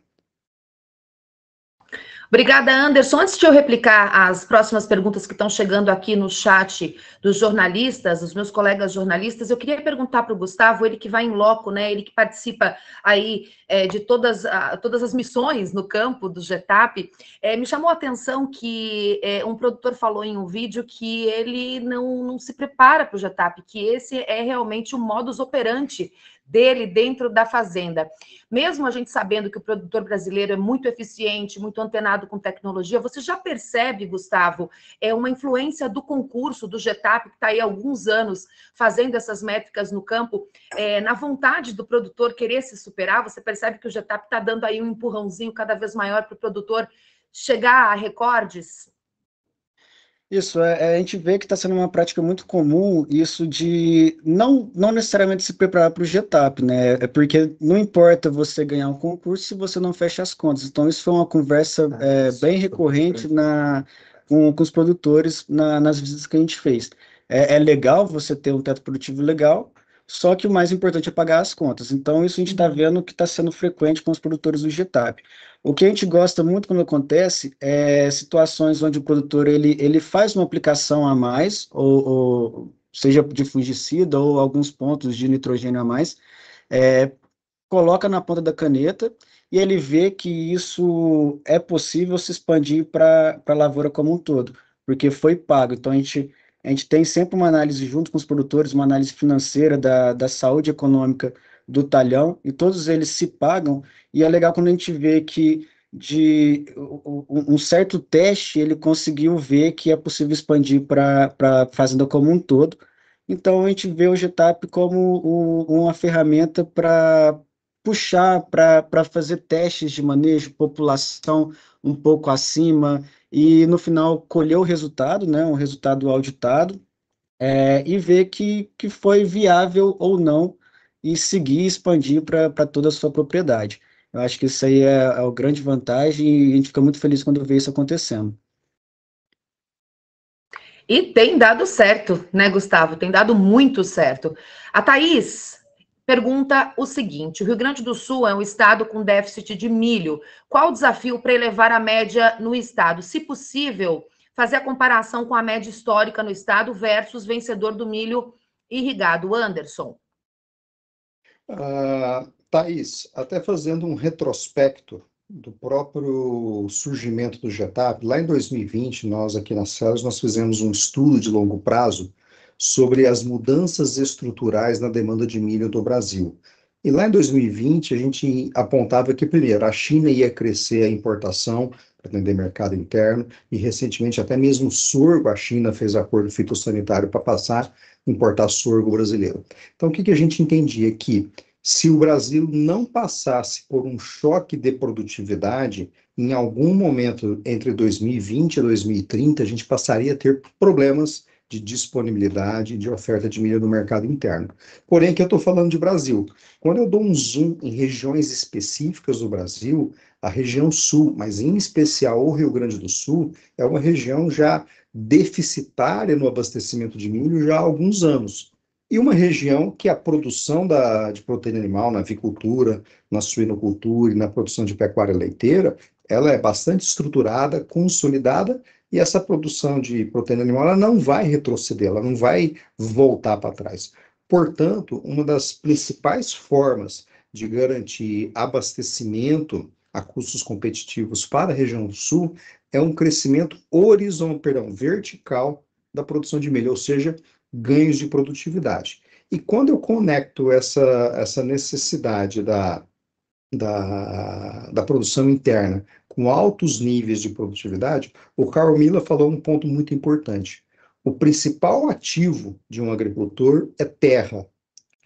Obrigada, Anderson. Antes de eu replicar as próximas perguntas que estão chegando aqui no chat dos jornalistas, dos meus colegas jornalistas, eu queria perguntar para o Gustavo, ele que vai em loco, né? Ele que participa aí de todas as missões no campo do GETAP, me chamou a atenção que um produtor falou em um vídeo que ele não se prepara para o GETAP, que esse é realmente o modus operandi dele dentro da fazenda. Mesmo a gente sabendo que o produtor brasileiro é muito eficiente, muito antenado com tecnologia, você já percebe, Gustavo, uma influência do concurso, do GETAP, que está aí há alguns anos fazendo essas métricas no campo, na vontade do produtor querer se superar? Você percebe que o GETAP está dando aí um empurrãozinho cada vez maior para o produtor chegar a recordes? Isso, a gente vê que está sendo uma prática muito comum, isso de não necessariamente se preparar para o GETAP, né? É porque não importa você ganhar um concurso se você não fecha as contas. Então, isso foi uma conversa bem recorrente com os produtores nas visitas que a gente fez. É legal você ter um teto produtivo legal, só que o mais importante é pagar as contas. Então, isso a gente está vendo que está sendo frequente com os produtores do GETAP. O que a gente gosta muito quando acontece é situações onde o produtor ele faz uma aplicação a mais, ou seja de fungicida ou alguns pontos de nitrogênio a mais, coloca na ponta da caneta e ele vê que isso é possível se expandir para a lavoura como um todo, porque foi pago. Então, a gente tem sempre uma análise junto com os produtores, uma análise financeira da saúde econômica do talhão, e todos eles se pagam, e é legal quando a gente vê que de um certo teste ele conseguiu ver que é possível expandir para a fazenda como um todo. Então a gente vê o GETAP como uma ferramenta para puxar, para fazer testes de manejo, população um pouco acima, e no final colher o resultado, né, um resultado auditado, e ver que foi viável ou não, e seguir expandir para toda a sua propriedade. Eu acho que isso aí é a grande vantagem e a gente fica muito feliz quando vê isso acontecendo. E tem dado certo, né, Gustavo? Tem dado muito certo. A Thaís pergunta o seguinte: o Rio Grande do Sul é um estado com déficit de milho. Qual o desafio para elevar a média no estado? Se possível, fazer a comparação com a média histórica no estado versus vencedor do milho irrigado. Anderson. Thaís, até fazendo um retrospecto do próprio surgimento do GETAP, lá em 2020, nós aqui na CELS, nós fizemos um estudo de longo prazo sobre as mudanças estruturais na demanda de milho do Brasil. E lá em 2020, a gente apontava que, primeiro, a China ia crescer a importação para atender mercado interno, e recentemente até mesmo sorgo, a China fez acordo fitossanitário para passar a importar sorgo brasileiro. Então, o que a gente entendia? Que se o Brasil não passasse por um choque de produtividade, em algum momento entre 2020 e 2030, a gente passaria a ter problemas de disponibilidade, de oferta de milho no mercado interno. Porém, aqui eu estou falando de Brasil. Quando eu dou um zoom em regiões específicas do Brasil, a região sul, mas em especial o Rio Grande do Sul, é uma região já deficitária no abastecimento de milho já há alguns anos. E uma região que a produção de proteína animal na avicultura, na suinocultura e na produção de pecuária leiteira, ela é bastante estruturada, consolidada, e essa produção de proteína animal ela não vai retroceder, ela não vai voltar para trás. Portanto, uma das principais formas de garantir abastecimento a custos competitivos para a região sul é um crescimento vertical da produção de milho, ou seja, ganhos de produtividade. E quando eu conecto essa necessidade da produção interna com altos níveis de produtividade, o Carl Miller falou um ponto muito importante. O principal ativo de um agricultor é terra,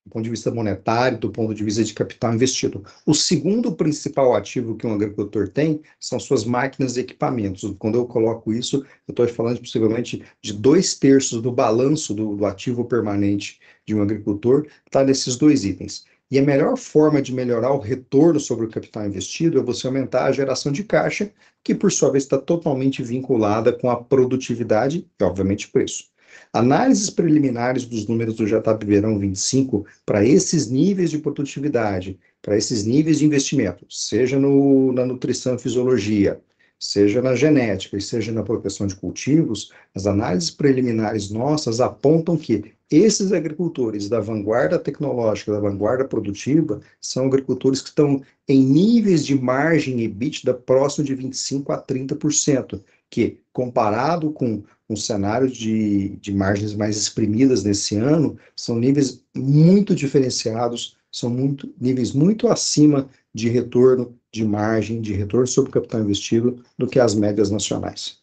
do ponto de vista monetário, do ponto de vista de capital investido. O segundo principal ativo que um agricultor tem são suas máquinas e equipamentos. Quando eu coloco isso, eu estou falando possivelmente de 2/3 do balanço do ativo permanente de um agricultor, está nesses dois itens. E a melhor forma de melhorar o retorno sobre o capital investido é você aumentar a geração de caixa, que por sua vez está totalmente vinculada com a produtividade e, obviamente, preço. Análises preliminares dos números do JATAP Verão 25 para esses níveis de produtividade, para esses níveis de investimento, seja na nutrição e fisiologia, seja na genética e seja na proteção de cultivos, as análises preliminares nossas apontam que esses agricultores da vanguarda tecnológica, da vanguarda produtiva, são agricultores que estão em níveis de margem EBITDA próximo de 25% a 30%, que, comparado com um cenário de margens mais exprimidas nesse ano, são níveis muito diferenciados, são níveis muito acima de retorno de margem, de retorno sobre o capital investido, do que as médias nacionais.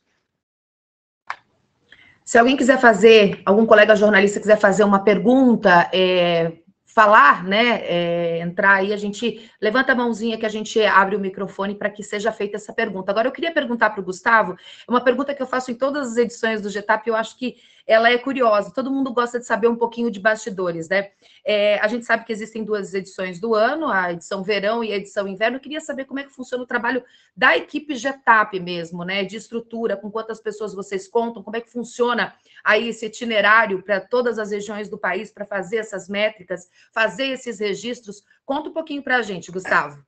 Se alguém quiser fazer, algum colega jornalista quiser fazer uma pergunta, falar, né, entrar aí, a gente levanta a mãozinha que a gente abre o microfone para que seja feita essa pergunta. Agora, eu queria perguntar para o Gustavo, uma pergunta que eu faço em todas as edições do GETAP, eu acho que ela é curiosa, todo mundo gosta de saber um pouquinho de bastidores, né? A gente sabe que existem 2 edições do ano, a edição verão e a edição inverno. Eu queria saber como é que funciona o trabalho da equipe GETAP mesmo, né? De estrutura, com quantas pessoas vocês contam, como é que funciona aí esse itinerário para todas as regiões do país para fazer essas métricas, fazer esses registros. Conta um pouquinho para a gente, Gustavo.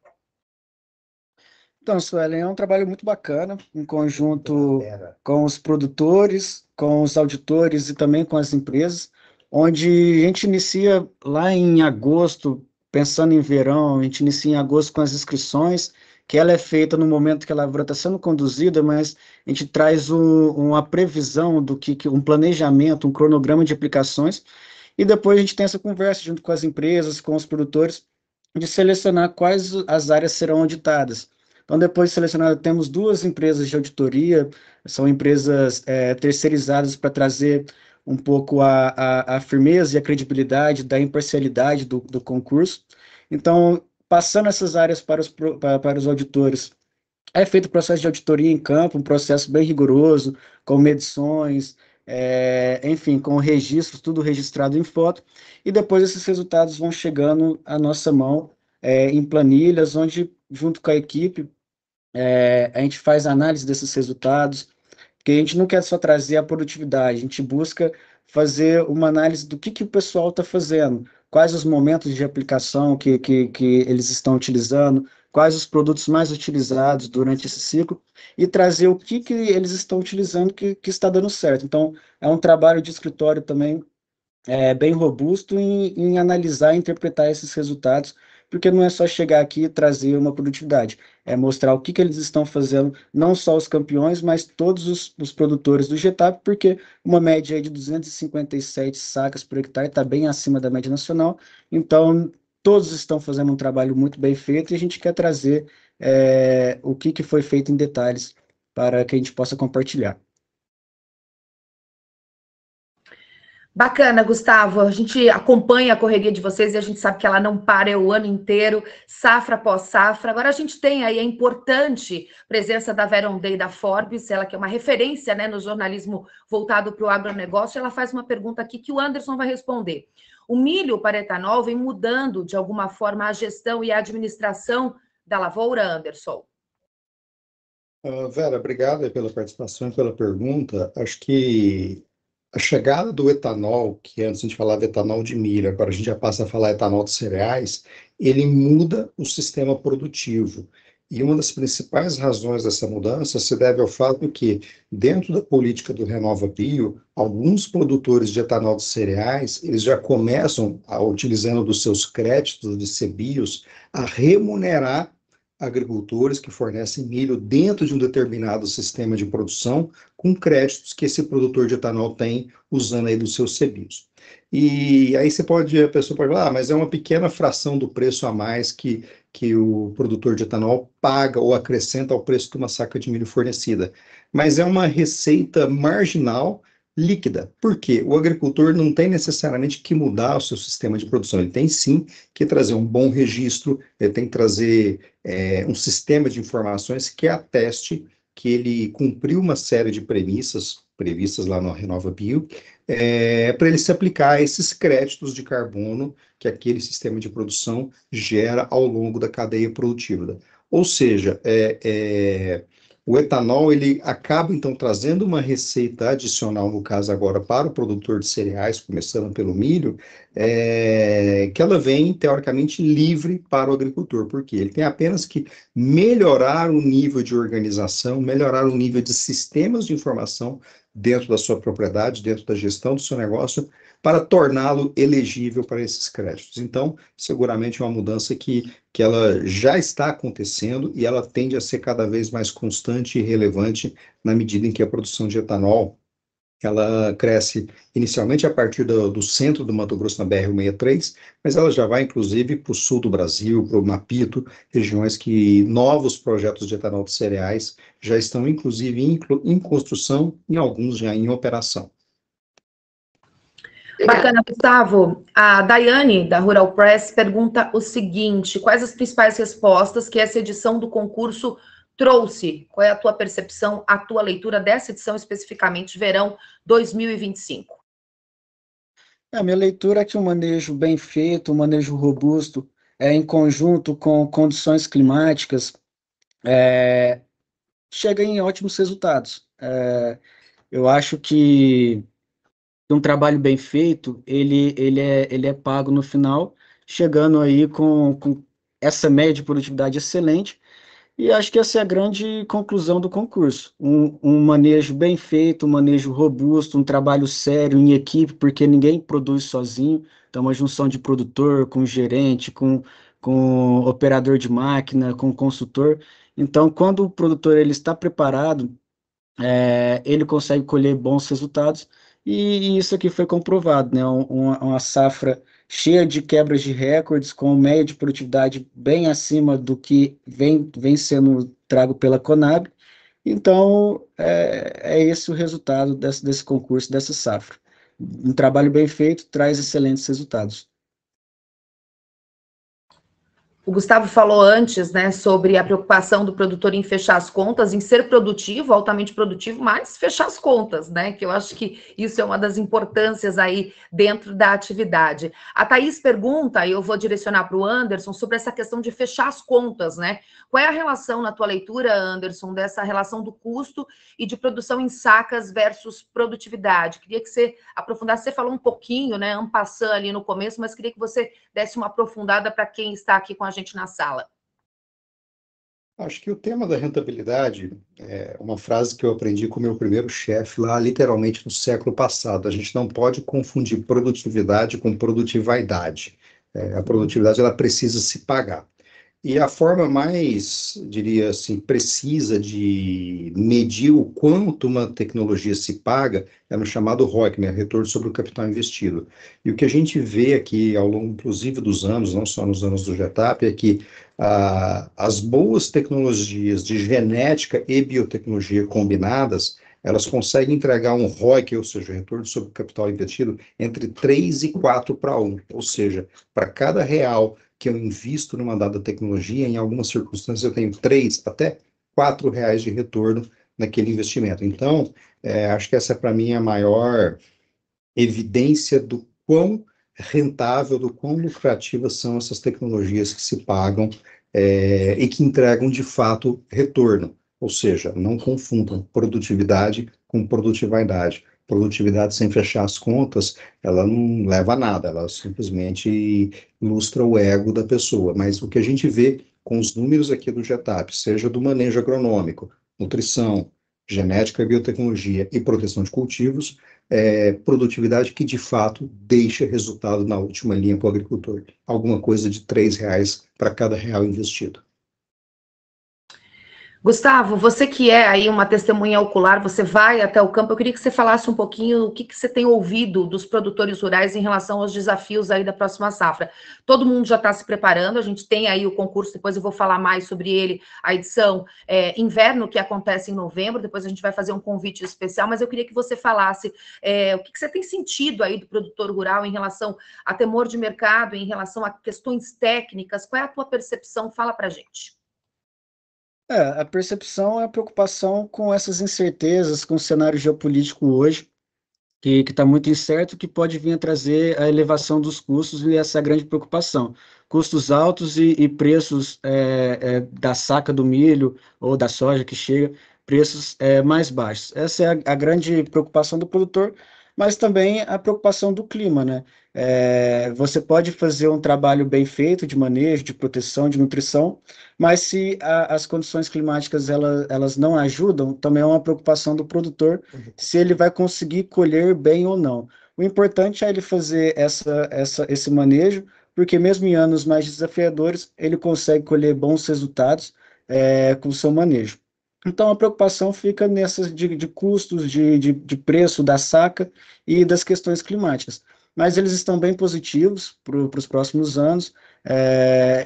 Então, Suelen, é um trabalho muito bacana, em conjunto com os produtores, com os auditores e também com as empresas, onde a gente inicia lá em agosto, pensando em verão, a gente inicia em agosto com as inscrições, que ela é feita no momento que a lavoura está sendo conduzida, mas a gente traz uma previsão do um planejamento, um cronograma de aplicações, e depois a gente tem essa conversa junto com as empresas, com os produtores, de selecionar quais as áreas serão auditadas. Então, depois de selecionado, temos 2 empresas de auditoria, são empresas terceirizadas para trazer um pouco a firmeza e a credibilidade da imparcialidade do concurso. Então, passando essas áreas para os auditores, é feito o processo de auditoria em campo, um processo bem rigoroso, com medições, enfim, com registros, tudo registrado em foto, e depois esses resultados vão chegando à nossa mão em planilhas, onde, junto com a equipe, a gente faz análise desses resultados, porque a gente não quer só trazer a produtividade, a gente busca fazer uma análise do que o pessoal está fazendo, quais os momentos de aplicação que eles estão utilizando, quais os produtos mais utilizados durante esse ciclo, e trazer o que eles estão utilizando que está dando certo. Então, é um trabalho de escritório também bem robusto em analisar e interpretar esses resultados, porque não é só chegar aqui e trazer uma produtividade, é mostrar o que eles estão fazendo, não só os campeões, mas todos os produtores do GETAP, porque uma média aí de 257 sacas por hectare está bem acima da média nacional, então todos estão fazendo um trabalho muito bem feito e a gente quer trazer o que foi feito em detalhes para que a gente possa compartilhar. Bacana, Gustavo. A gente acompanha a correria de vocês e a gente sabe que ela não para o ano inteiro, safra após safra. Agora a gente tem aí a importante presença da Vera Ondei da Forbes, ela que é uma referência, né, no jornalismo voltado para o agronegócio. Ela faz uma pergunta aqui que o Anderson vai responder. O milho para etanol vem mudando de alguma forma a gestão e a administração da lavoura, Anderson? Vera, obrigado aí pela participação e pela pergunta. Acho que a chegada do etanol, que antes a gente falava etanol de milho, agora a gente já passa a falar etanol de cereais, ele muda o sistema produtivo. E uma das principais razões dessa mudança se deve ao fato que, dentro da política do RenovaBio, alguns produtores de etanol de cereais, eles já começam, utilizando dos seus créditos de CBIOS, a remunerar agricultores que fornecem milho dentro de um determinado sistema de produção com créditos que esse produtor de etanol tem usando aí dos seus CBIOS. E aí a pessoa pode falar, mas é uma pequena fração do preço a mais que o produtor de etanol paga ou acrescenta ao preço de uma saca de milho fornecida. Mas é uma receita marginal líquida. Por quê? O agricultor não tem necessariamente que mudar o seu sistema de produção, ele tem sim que trazer um bom registro, ele tem que trazer um sistema de informações que ateste que ele cumpriu uma série de premissas previstas lá no RenovaBio, para ele se aplicar a esses créditos de carbono que aquele sistema de produção gera ao longo da cadeia produtiva. Ou seja, o etanol, ele acaba, então, trazendo uma receita adicional, no caso agora, para o produtor de cereais, começando pelo milho, que ela vem, teoricamente, livre para o agricultor, porque ele tem apenas que melhorar o nível de organização, melhorar o nível de sistemas de informação dentro da sua propriedade, dentro da gestão do seu negócio, para torná-lo elegível para esses créditos. Então, seguramente é uma mudança que ela já está acontecendo e ela tende a ser cada vez mais constante e relevante na medida em que a produção de etanol ela cresce inicialmente a partir do centro do Mato Grosso, na BR-163, mas ela já vai, inclusive, para o sul do Brasil, para o Mapito, regiões que novos projetos de etanol de cereais já estão, inclusive, em construção e alguns já em operação. Bacana, Gustavo. A Daiane, da Rural Press, pergunta o seguinte: quais as principais respostas que essa edição do concurso trouxe? Qual é a tua percepção, a tua leitura dessa edição, especificamente verão 2025? A minha leitura é que um manejo bem feito, um manejo robusto, em conjunto com condições climáticas, chega em ótimos resultados. Eu acho que um trabalho bem feito, ele é pago no final, chegando aí com essa média de produtividade excelente, e acho que essa é a grande conclusão do concurso. Um manejo bem feito, um manejo robusto, um trabalho sério em equipe, porque ninguém produz sozinho, então uma junção de produtor, com gerente, com operador de máquina, com consultor. Então, quando o produtor ele está preparado, ele consegue colher bons resultados, e isso aqui foi comprovado, né? Uma safra cheia de quebras de recordes, com média de produtividade bem acima do que vem sendo trago pela Conab. Então, é esse o resultado desse concurso, dessa safra. Um trabalho bem feito traz excelentes resultados. O Gustavo falou antes, né, sobre a preocupação do produtor em fechar as contas, em ser produtivo, altamente produtivo, mas fechar as contas, né, que eu acho que isso é uma das importâncias aí dentro da atividade. A Thaís pergunta, e eu vou direcionar para o Anderson, sobre essa questão de fechar as contas, né? Qual é a relação, na tua leitura, Anderson, dessa relação do custo e de produção em sacas versus produtividade? Queria que você aprofundasse, você falou um pouquinho, né, en passant ali no começo, mas queria que você desse uma aprofundada para quem está aqui com a gente na sala. Acho que o tema da rentabilidade é uma frase que eu aprendi com o meu primeiro chefe lá, literalmente no século passado. A gente não pode confundir produtividade com produtividade. A produtividade ela precisa se pagar. E a forma mais, diria assim, precisa de medir o quanto uma tecnologia se paga é no chamado ROIC, né, Retorno sobre o Capital Investido. E o que a gente vê aqui ao longo, inclusive, dos anos, não só nos anos do GETAP, é que as boas tecnologias de genética e biotecnologia combinadas, elas conseguem entregar um ROIC, ou seja, retorno sobre o capital investido, entre 3 e 4 para 1. Ou seja, para cada real que eu invisto numa dada tecnologia, em algumas circunstâncias eu tenho 3 até 4 reais de retorno naquele investimento. Então, acho que essa para mim é a maior evidência do quão rentável, do quão lucrativas são essas tecnologias que se pagam e que entregam de fato retorno. Ou seja, não confundam produtividade com produtividade. Produtividade sem fechar as contas, ela não leva a nada, ela simplesmente ilustra o ego da pessoa. Mas o que a gente vê com os números aqui do GETAP, seja do manejo agronômico, nutrição, genética e biotecnologia e proteção de cultivos, produtividade que de fato deixa resultado na última linha para o agricultor. Alguma coisa de R$3 para cada real investido. Gustavo, você que é aí uma testemunha ocular, você vai até o campo, eu queria que você falasse um pouquinho o que você tem ouvido dos produtores rurais em relação aos desafios aí da próxima safra. Todo mundo já está se preparando, a gente tem aí o concurso, depois eu vou falar mais sobre ele, a edição inverno, que acontece em novembro, depois a gente vai fazer um convite especial, mas eu queria que você falasse o que você tem sentido aí do produtor rural em relação a temor de mercado, em relação a questões técnicas, qual é a tua percepção? Fala pra gente. A percepção é a preocupação com essas incertezas, com o cenário geopolítico hoje, que está muito incerto, que pode vir a trazer a elevação dos custos, e essa é a grande preocupação. Custos altos e preços da saca do milho ou da soja que chega, preços mais baixos. Essa é a grande preocupação do produtor, mas também a preocupação do clima, né? Você pode fazer um trabalho bem feito de manejo, de proteção, de nutrição, mas se as condições climáticas elas não ajudam, também é uma preocupação do produtor se ele vai conseguir colher bem ou não. O importante é ele fazer esse manejo, porque mesmo em anos mais desafiadores, ele consegue colher bons resultados com o seu manejo. Então, a preocupação fica nessas de custos, de preço da saca e das questões climáticas. Mas eles estão bem positivos para os próximos anos,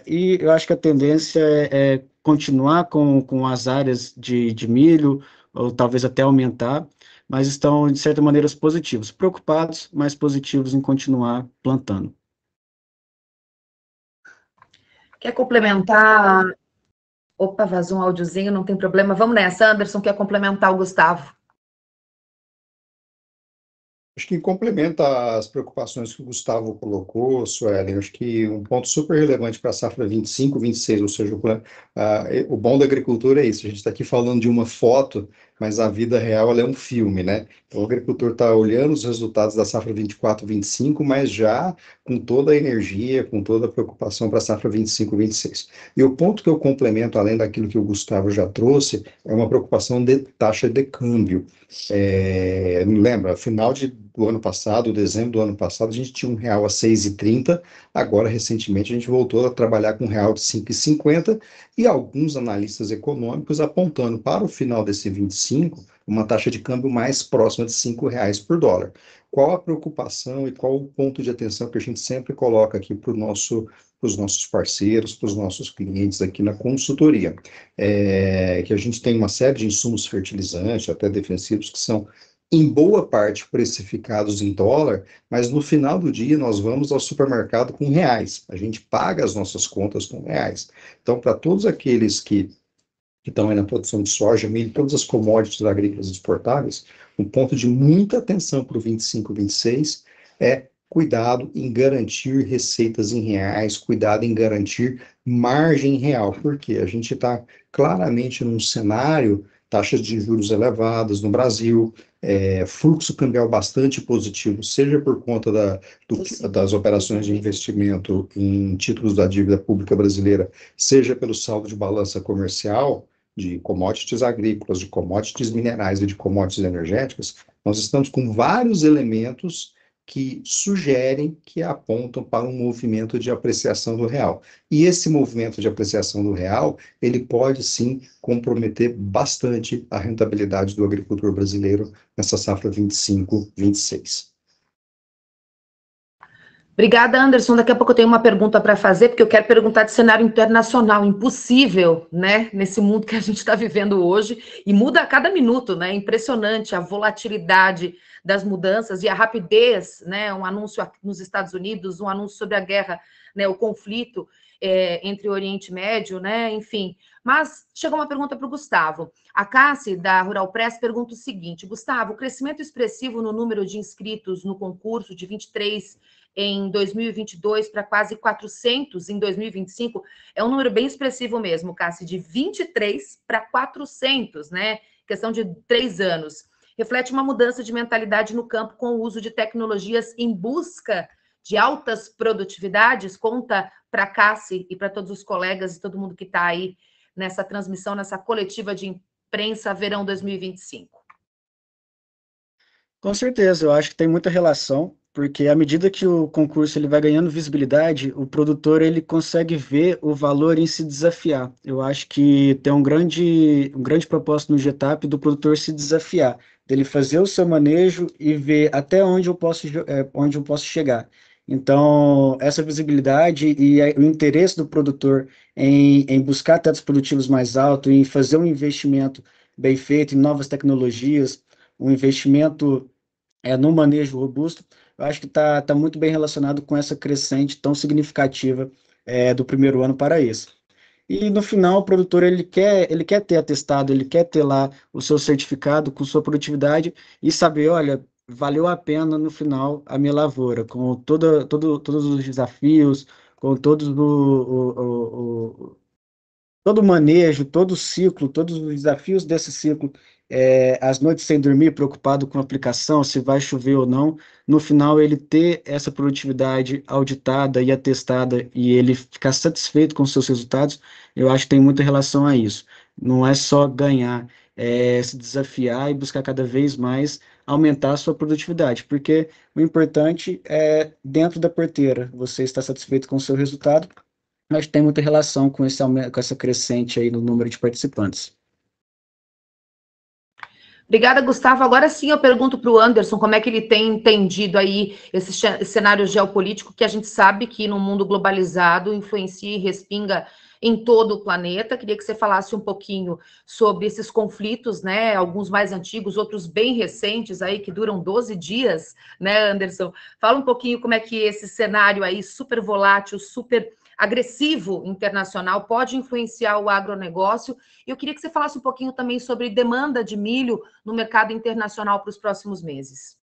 e eu acho que a tendência é continuar com as áreas de milho, ou talvez até aumentar, mas estão, de certa maneira, positivos. Preocupados, mas positivos em continuar plantando. Quer complementar? Opa, vazou um áudiozinho, não tem problema. Vamos nessa, Anderson, quer complementar o Gustavo? Acho que complementa as preocupações que o Gustavo colocou, Suelen. Acho que um ponto super relevante para a safra 25, 26, ou seja, o bom da agricultura é isso. A gente está aqui falando de uma foto, mas a vida real ela é um filme, né? Então, o agricultor está olhando os resultados da safra 24, 25, mas já com toda a energia, com toda a preocupação para a safra 25, 26. E o ponto que eu complemento, além daquilo que o Gustavo já trouxe, é uma preocupação de taxa de câmbio. Lembra, final do ano passado, dezembro do ano passado, a gente tinha um real a 6,30, agora, recentemente, a gente voltou a trabalhar com um real de 5,50, e alguns analistas econômicos apontando para o final desse 25, uma taxa de câmbio mais próxima de R$5 por dólar. Qual a preocupação e qual o ponto de atenção que a gente sempre coloca aqui para os nossos parceiros, para os nossos clientes aqui na consultoria? Que a gente tem uma série de insumos fertilizantes, até defensivos, que são em boa parte precificados em dólar, mas no final do dia nós vamos ao supermercado com reais. A gente paga as nossas contas com reais. Então, para todos aqueles que estão aí na produção de soja, milho, todas as commodities agrícolas exportáveis, um ponto de muita atenção para o 25, 26 é cuidado em garantir receitas em reais, cuidado em garantir margem real, porque a gente está claramente num cenário, taxas de juros elevadas no Brasil, fluxo cambial bastante positivo, seja por conta das operações de investimento em títulos da dívida pública brasileira, seja pelo saldo de balança comercial, de commodities agrícolas, de commodities minerais e de commodities energéticas. Nós estamos com vários elementos que sugerem, que apontam para um movimento de apreciação do real. E esse movimento de apreciação do real, ele pode sim comprometer bastante a rentabilidade do agricultor brasileiro nessa safra 25, 26. Obrigada, Anderson. Daqui a pouco eu tenho uma pergunta para fazer, porque eu quero perguntar de cenário internacional. Impossível, né? Nesse mundo que a gente está vivendo hoje, e muda a cada minuto, né? Impressionante a volatilidade das mudanças e a rapidez, né? Um anúncio nos Estados Unidos, um anúncio sobre a guerra, né? O conflito entre o Oriente Médio, né? Enfim. Mas chegou uma pergunta para o Gustavo. A Cassi, da Rural Press, pergunta o seguinte: Gustavo, o crescimento expressivo no número de inscritos no concurso de 23 em 2022 para quase 400 em 2025, é um número bem expressivo mesmo, Cassi, de 23 para 400, né? Questão de 3 anos. Reflete uma mudança de mentalidade no campo com o uso de tecnologias em busca de altas produtividades. Conta para Cassi e para todos os colegas e todo mundo que está aí nessa transmissão, nessa coletiva de imprensa verão 2025. Com certeza, eu acho que tem muita relação, porque à medida que o concurso ele vai ganhando visibilidade, o produtor ele consegue ver o valor em se desafiar. Eu acho que tem um grande propósito no GETAP do produtor se desafiar, dele fazer o seu manejo e ver até onde eu posso chegar. Então, essa visibilidade e o interesse do produtor em buscar tetos produtivos mais altos, em fazer um investimento bem feito em novas tecnologias, um investimento no manejo robusto, eu acho que está muito bem relacionado com essa crescente tão significativa do primeiro ano para esse. E no final, o produtor ele quer ter atestado, ele quer ter lá o seu certificado com sua produtividade e saber, olha, valeu a pena no final a minha lavoura, com todos os desafios, com todo o manejo, todo o ciclo, todos os desafios desse ciclo, as noites sem dormir, preocupado com a aplicação, se vai chover ou não, no final ele ter essa produtividade auditada e atestada e ele ficar satisfeito com seus resultados, eu acho que tem muita relação a isso. Não é só ganhar, se desafiar e buscar cada vez mais aumentar a sua produtividade, porque o importante é dentro da porteira, você está satisfeito com o seu resultado, mas tem muita relação com essa crescente aí no número de participantes. Obrigada, Gustavo. Agora sim eu pergunto para o Anderson como é que ele tem entendido aí esse cenário geopolítico que a gente sabe que no mundo globalizado influencia e respinga em todo o planeta. Queria que você falasse um pouquinho sobre esses conflitos, né? Alguns mais antigos, outros bem recentes aí, que duram 12 dias, né, Anderson? Fala um pouquinho como é que esse cenário aí super volátil, super agressivo internacional pode influenciar o agronegócio. E eu queria que você falasse um pouquinho também sobre demanda de milho no mercado internacional para os próximos meses.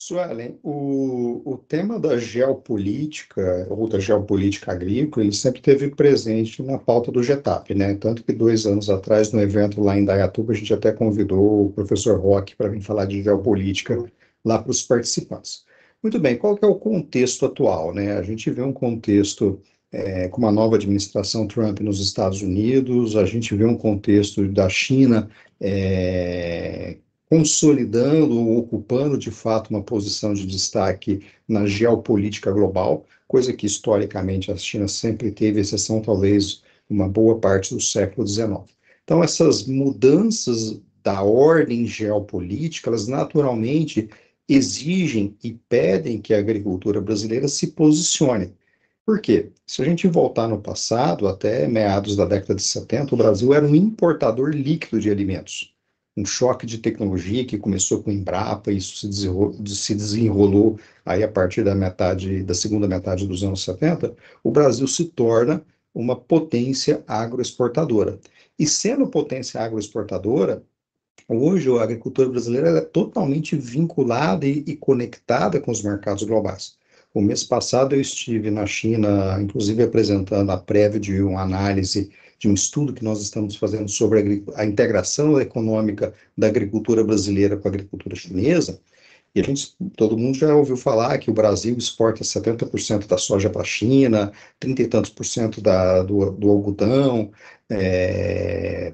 Suelen, o tema da geopolítica, ou da geopolítica agrícola, ele sempre esteve presente na pauta do GETAP, né? Tanto que 2 anos atrás, no evento lá em Dayatuba, a gente até convidou o professor Roque para vir falar de geopolítica lá para os participantes. Muito bem, qual que é o contexto atual, né? A gente vê um contexto com uma nova administração Trump nos Estados Unidos, a gente vê um contexto da China consolidando ou ocupando, de fato, uma posição de destaque na geopolítica global, coisa que, historicamente, a China sempre teve, exceção, talvez, uma boa parte do século XIX. Então, essas mudanças da ordem geopolítica, elas naturalmente exigem e pedem que a agricultura brasileira se posicione. Por quê? Se a gente voltar no passado, até meados da década de 70, o Brasil era um importador líquido de alimentos. Um choque de tecnologia que começou com o Embrapa, isso se desenrolou aí a partir da segunda metade dos anos 70, o Brasil se torna uma potência agroexportadora. E sendo potência agroexportadora, hoje a agricultura brasileira é totalmente vinculada e conectada com os mercados globais. O mês passado eu estive na China, inclusive apresentando a prévia de uma análise de um estudo que nós estamos fazendo sobre a integração econômica da agricultura brasileira com a agricultura chinesa. E todo mundo já ouviu falar que o Brasil exporta 70% da soja para a China, 30 e tantos por cento do algodão,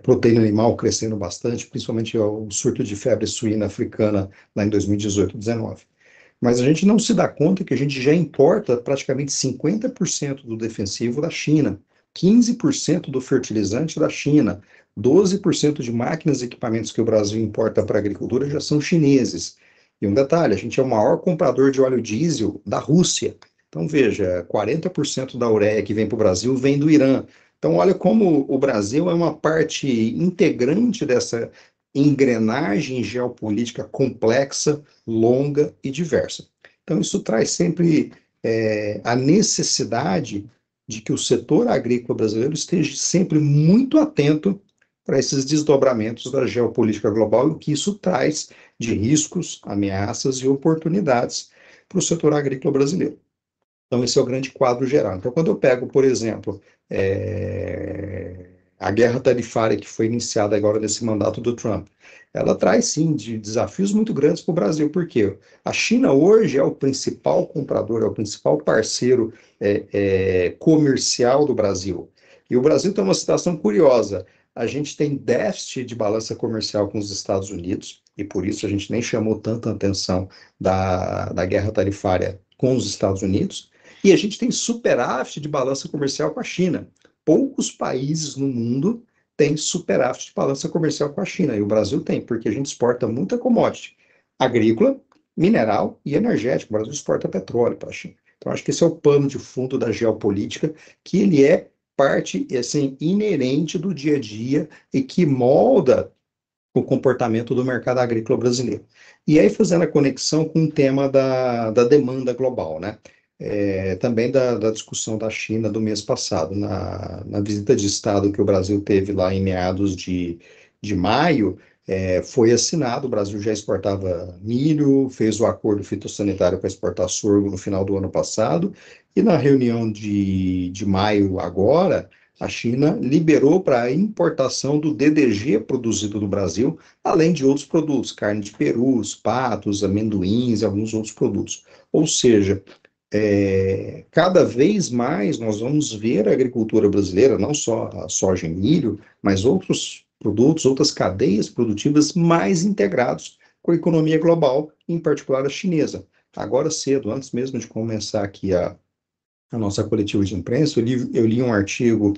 proteína animal crescendo bastante, principalmente o surto de febre suína africana lá em 2018-19. Mas a gente não se dá conta que a gente já importa praticamente 50% do defensivo da China, 15% do fertilizante da China, 12% de máquinas e equipamentos que o Brasil importa para a agricultura já são chineses. E um detalhe, a gente é o maior comprador de óleo diesel da Rússia. Então, veja, 40% da ureia que vem para o Brasil vem do Irã. Então, olha como o Brasil é uma parte integrante dessa engrenagem geopolítica complexa, longa e diversa. Então, isso traz sempre a necessidade de que o setor agrícola brasileiro esteja sempre muito atento para esses desdobramentos da geopolítica global e o que isso traz de riscos, ameaças e oportunidades para o setor agrícola brasileiro. Então, esse é o grande quadro geral. Então, quando eu pego, por exemplo, a guerra tarifária que foi iniciada agora nesse mandato do Trump, ela traz, sim, desafios muito grandes para o Brasil, porque a China hoje é o principal comprador, é o principal parceiro comercial do Brasil. E o Brasil tem uma situação curiosa. A gente tem déficit de balança comercial com os Estados Unidos, e por isso a gente nem chamou tanta atenção da guerra tarifária com os Estados Unidos, e a gente tem superávit de balança comercial com a China. Poucos países no mundo têm superávit de balança comercial com a China, e o Brasil tem, porque a gente exporta muita commodity agrícola, mineral e energético. O Brasil exporta petróleo para a China. Então, acho que esse é o pano de fundo da geopolítica, que ele é parte assim, inerente do dia a dia e que molda o comportamento do mercado agrícola brasileiro. E aí, fazendo a conexão com o tema da demanda global, né? Também da discussão da China do mês passado, na visita de Estado que o Brasil teve lá em meados de maio, foi assinado, o Brasil já exportava milho, fez o acordo fitossanitário para exportar sorgo no final do ano passado, e na reunião de maio agora, a China liberou para a importação do DDG produzido no Brasil, além de outros produtos, carne de perus, patos, amendoins e alguns outros produtos. Ou seja, cada vez mais nós vamos ver a agricultura brasileira, não só a soja e milho, mas outros produtos, outras cadeias produtivas mais integrados com a economia global, em particular a chinesa. Agora cedo, antes mesmo de começar aqui a nossa coletiva de imprensa, eu li um artigo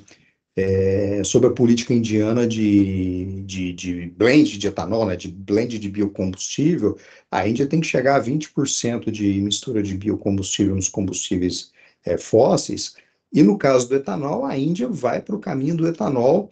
sobre a política indiana de blend de etanol, né, de blend de biocombustível. A Índia tem que chegar a 20% de mistura de biocombustível nos combustíveis fósseis, e no caso do etanol, a Índia vai para o caminho do etanol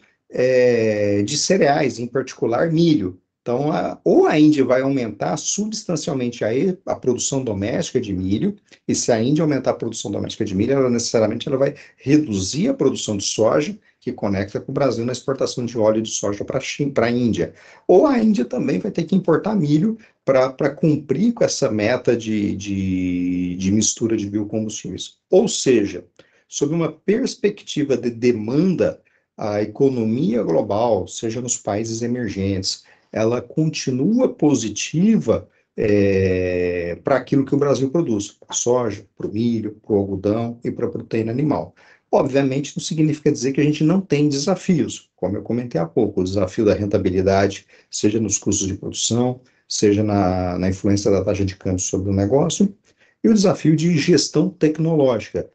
de cereais, em particular milho. Então, ou a Índia vai aumentar substancialmente a produção doméstica de milho, e se a Índia aumentar a produção doméstica de milho, ela necessariamente vai reduzir a produção de soja, que conecta com o Brasil na exportação de óleo de soja para a Índia. Ou a Índia também vai ter que importar milho para cumprir com essa meta de mistura de biocombustíveis. Ou seja, sob uma perspectiva de demanda, a economia global, seja nos países emergentes, ela continua positiva para aquilo que o Brasil produz, para a soja, para o milho, para o algodão e para a proteína animal. Obviamente, não significa dizer que a gente não tem desafios, como eu comentei há pouco, o desafio da rentabilidade, seja nos custos de produção, seja na influência da taxa de câmbio sobre o negócio, e o desafio de gestão tecnológica.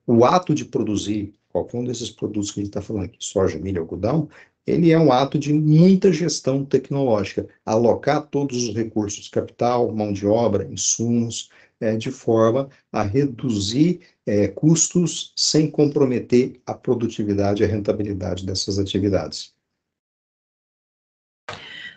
O ato de produzir qualquer um desses produtos que a gente está falando aqui, soja, milho, algodão, ele é um ato de muita gestão tecnológica, alocar todos os recursos, capital, mão de obra, insumos, de forma a reduzir custos sem comprometer a produtividade e a rentabilidade dessas atividades.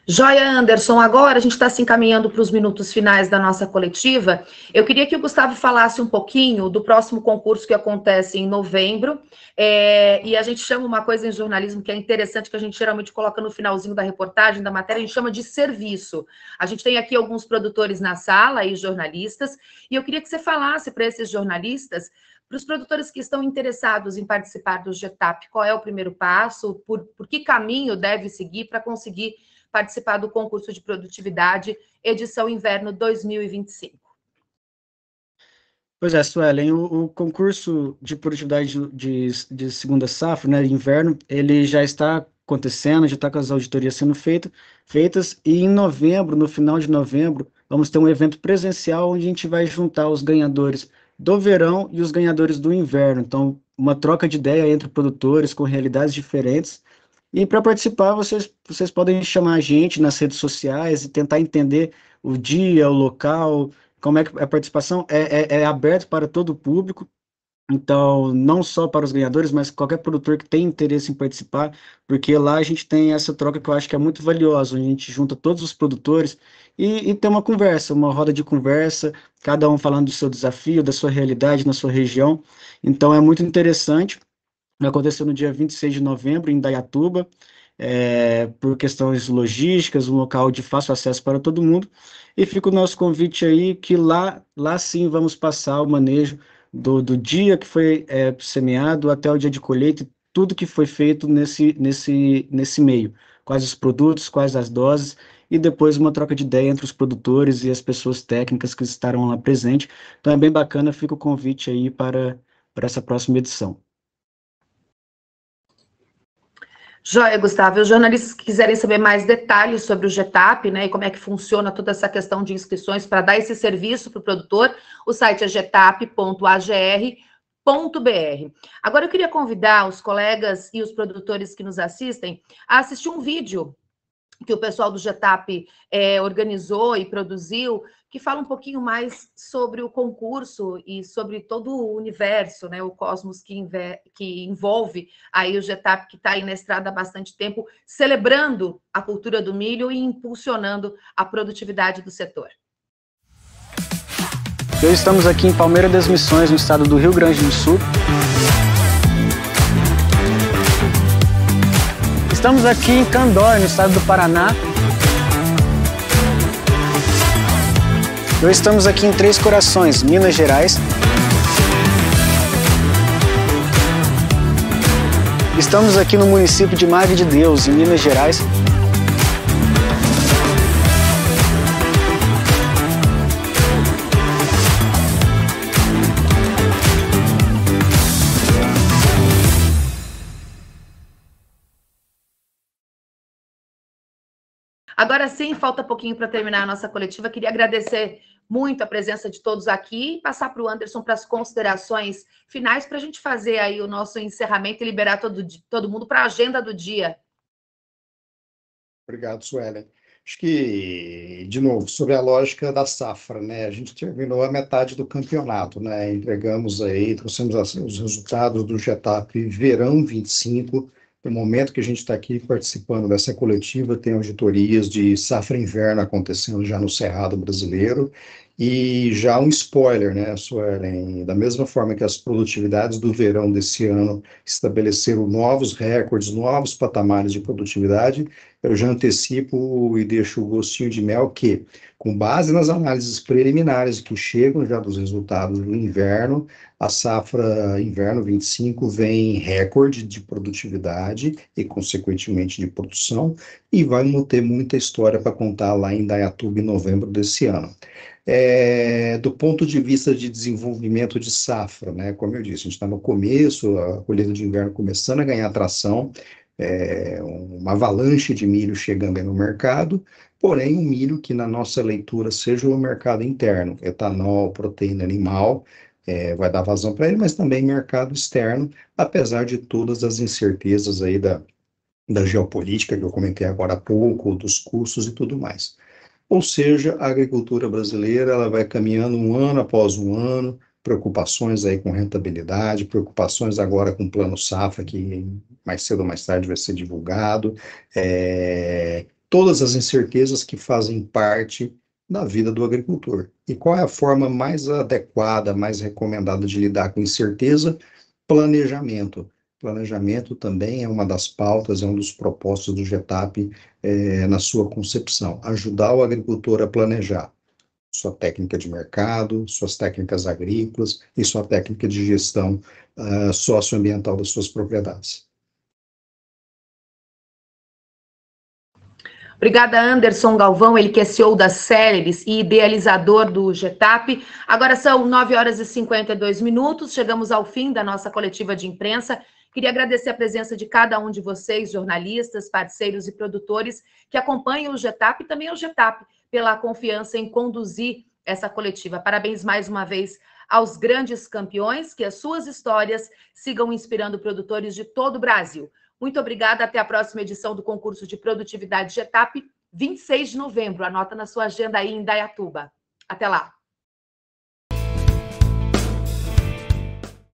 Joia, Anderson, agora a gente está se encaminhando para os minutos finais da nossa coletiva. Eu queria que o Gustavo falasse um pouquinho do próximo concurso que acontece em novembro, e a gente chama uma coisa em jornalismo que é interessante, que a gente geralmente coloca no finalzinho da reportagem, da matéria, a gente chama de serviço. A gente tem aqui alguns produtores na sala e jornalistas, e eu queria que você falasse para esses jornalistas, para os produtores que estão interessados em participar do GETAP, qual é o primeiro passo, por que caminho deve seguir para conseguir participar do concurso de produtividade, edição inverno 2025. Pois é, Suelen, o concurso de produtividade de segunda safra, né, inverno, ele já está acontecendo, já está com as auditorias sendo feitas, e em novembro, no final de novembro, vamos ter um evento presencial onde a gente vai juntar os ganhadores do verão e os ganhadores do inverno. Então, uma troca de ideia entre produtores com realidades diferentes, E para participar, vocês podem chamar a gente nas redes sociais e tentar entender o dia, o local, como é que a participação é aberto para todo o público. Então, não só para os ganhadores, mas qualquer produtor que tem interesse em participar, porque lá a gente tem essa troca que eu acho que é muito valiosa, a gente junta todos os produtores e tem uma conversa, uma roda de conversa, cada um falando do seu desafio, da sua realidade na sua região. Então, é muito interessante. Aconteceu no dia 26 de novembro, em Indaiatuba, por questões logísticas, um local de fácil acesso para todo mundo. E fica o nosso convite aí, que lá sim vamos passar o manejo do dia que foi semeado até o dia de colheita, tudo que foi feito nesse meio, quais os produtos, quais as doses, e depois uma troca de ideia entre os produtores e as pessoas técnicas que estarão lá presentes. Então é bem bacana, fica o convite aí para essa próxima edição. Joia, Gustavo. Os jornalistas que quiserem saber mais detalhes sobre o GETAP, né, e como é que funciona toda essa questão de inscrições para dar esse serviço para o produtor, o site é getap.agr.br. Agora eu queria convidar os colegas e os produtores que nos assistem a assistir um vídeo que o pessoal do GETAP organizou e produziu, que fala um pouquinho mais sobre o concurso e sobre todo o universo, né, o cosmos que envolve aí o GETAP, que está aí na estrada há bastante tempo, celebrando a cultura do milho e impulsionando a produtividade do setor. Hoje estamos aqui em Palmeira das Missões, no estado do Rio Grande do Sul. Estamos aqui em Candói, no estado do Paraná. Hoje estamos aqui em Três Corações, Minas Gerais. Estamos aqui no município de Madre de Deus, em Minas Gerais. Agora sim, falta pouquinho para terminar a nossa coletiva. Queria agradecer muito a presença de todos aqui e passar para o Anderson para as considerações finais para a gente fazer aí o nosso encerramento e liberar todo mundo para a agenda do dia. Obrigado, Suelen. Acho que, de novo, sobre a lógica da safra, né? A gente terminou a metade do campeonato, né? Entregamos aí, trouxemos os resultados do GETAP Verão 25. No momento que a gente está aqui participando dessa coletiva, tem auditorias de safra inverno acontecendo já no Cerrado Brasileiro, e já um spoiler, né, Suelen? Da mesma forma que as produtividades do verão desse ano estabeleceram novos recordes, novos patamares de produtividade, eu já antecipo e deixo o gostinho de mel que, com base nas análises preliminares que chegam já dos resultados do inverno, a safra inverno 25 vem recorde de produtividade e, consequentemente, de produção, e vai ter muita história para contar lá em Indaiatuba em novembro desse ano. Do ponto de vista de desenvolvimento de safra, né, como eu disse, a gente está no começo, a colheita de inverno começando a ganhar tração, uma avalanche de milho chegando aí no mercado, porém um milho que na nossa leitura seja o mercado interno, etanol, proteína animal, vai dar vazão para ele, mas também mercado externo, apesar de todas as incertezas aí da geopolítica que eu comentei agora há pouco, dos custos e tudo mais. Ou seja, a agricultura brasileira ela vai caminhando um ano após um ano, preocupações aí com rentabilidade, preocupações agora com o plano safra, que mais cedo ou mais tarde vai ser divulgado, todas as incertezas que fazem parte da vida do agricultor. E qual é a forma mais adequada, mais recomendada de lidar com incerteza? Planejamento. Planejamento também é uma das pautas, é um dos propósitos do GETAP na sua concepção. Ajudar o agricultor a planejar sua técnica de mercado, suas técnicas agrícolas e sua técnica de gestão socioambiental das suas propriedades. Obrigada, Anderson Galvão, ele que é CEO da Céleres e idealizador do GETAP. Agora são 9h52, chegamos ao fim da nossa coletiva de imprensa. Queria agradecer a presença de cada um de vocês, jornalistas, parceiros e produtores que acompanham o GETAP e também o GETAP, pela confiança em conduzir essa coletiva. Parabéns mais uma vez aos grandes campeões, que as suas histórias sigam inspirando produtores de todo o Brasil. Muito obrigada. Até a próxima edição do concurso de produtividade GETAP, 26 de novembro. Anota na sua agenda aí em Indaiatuba. Até lá.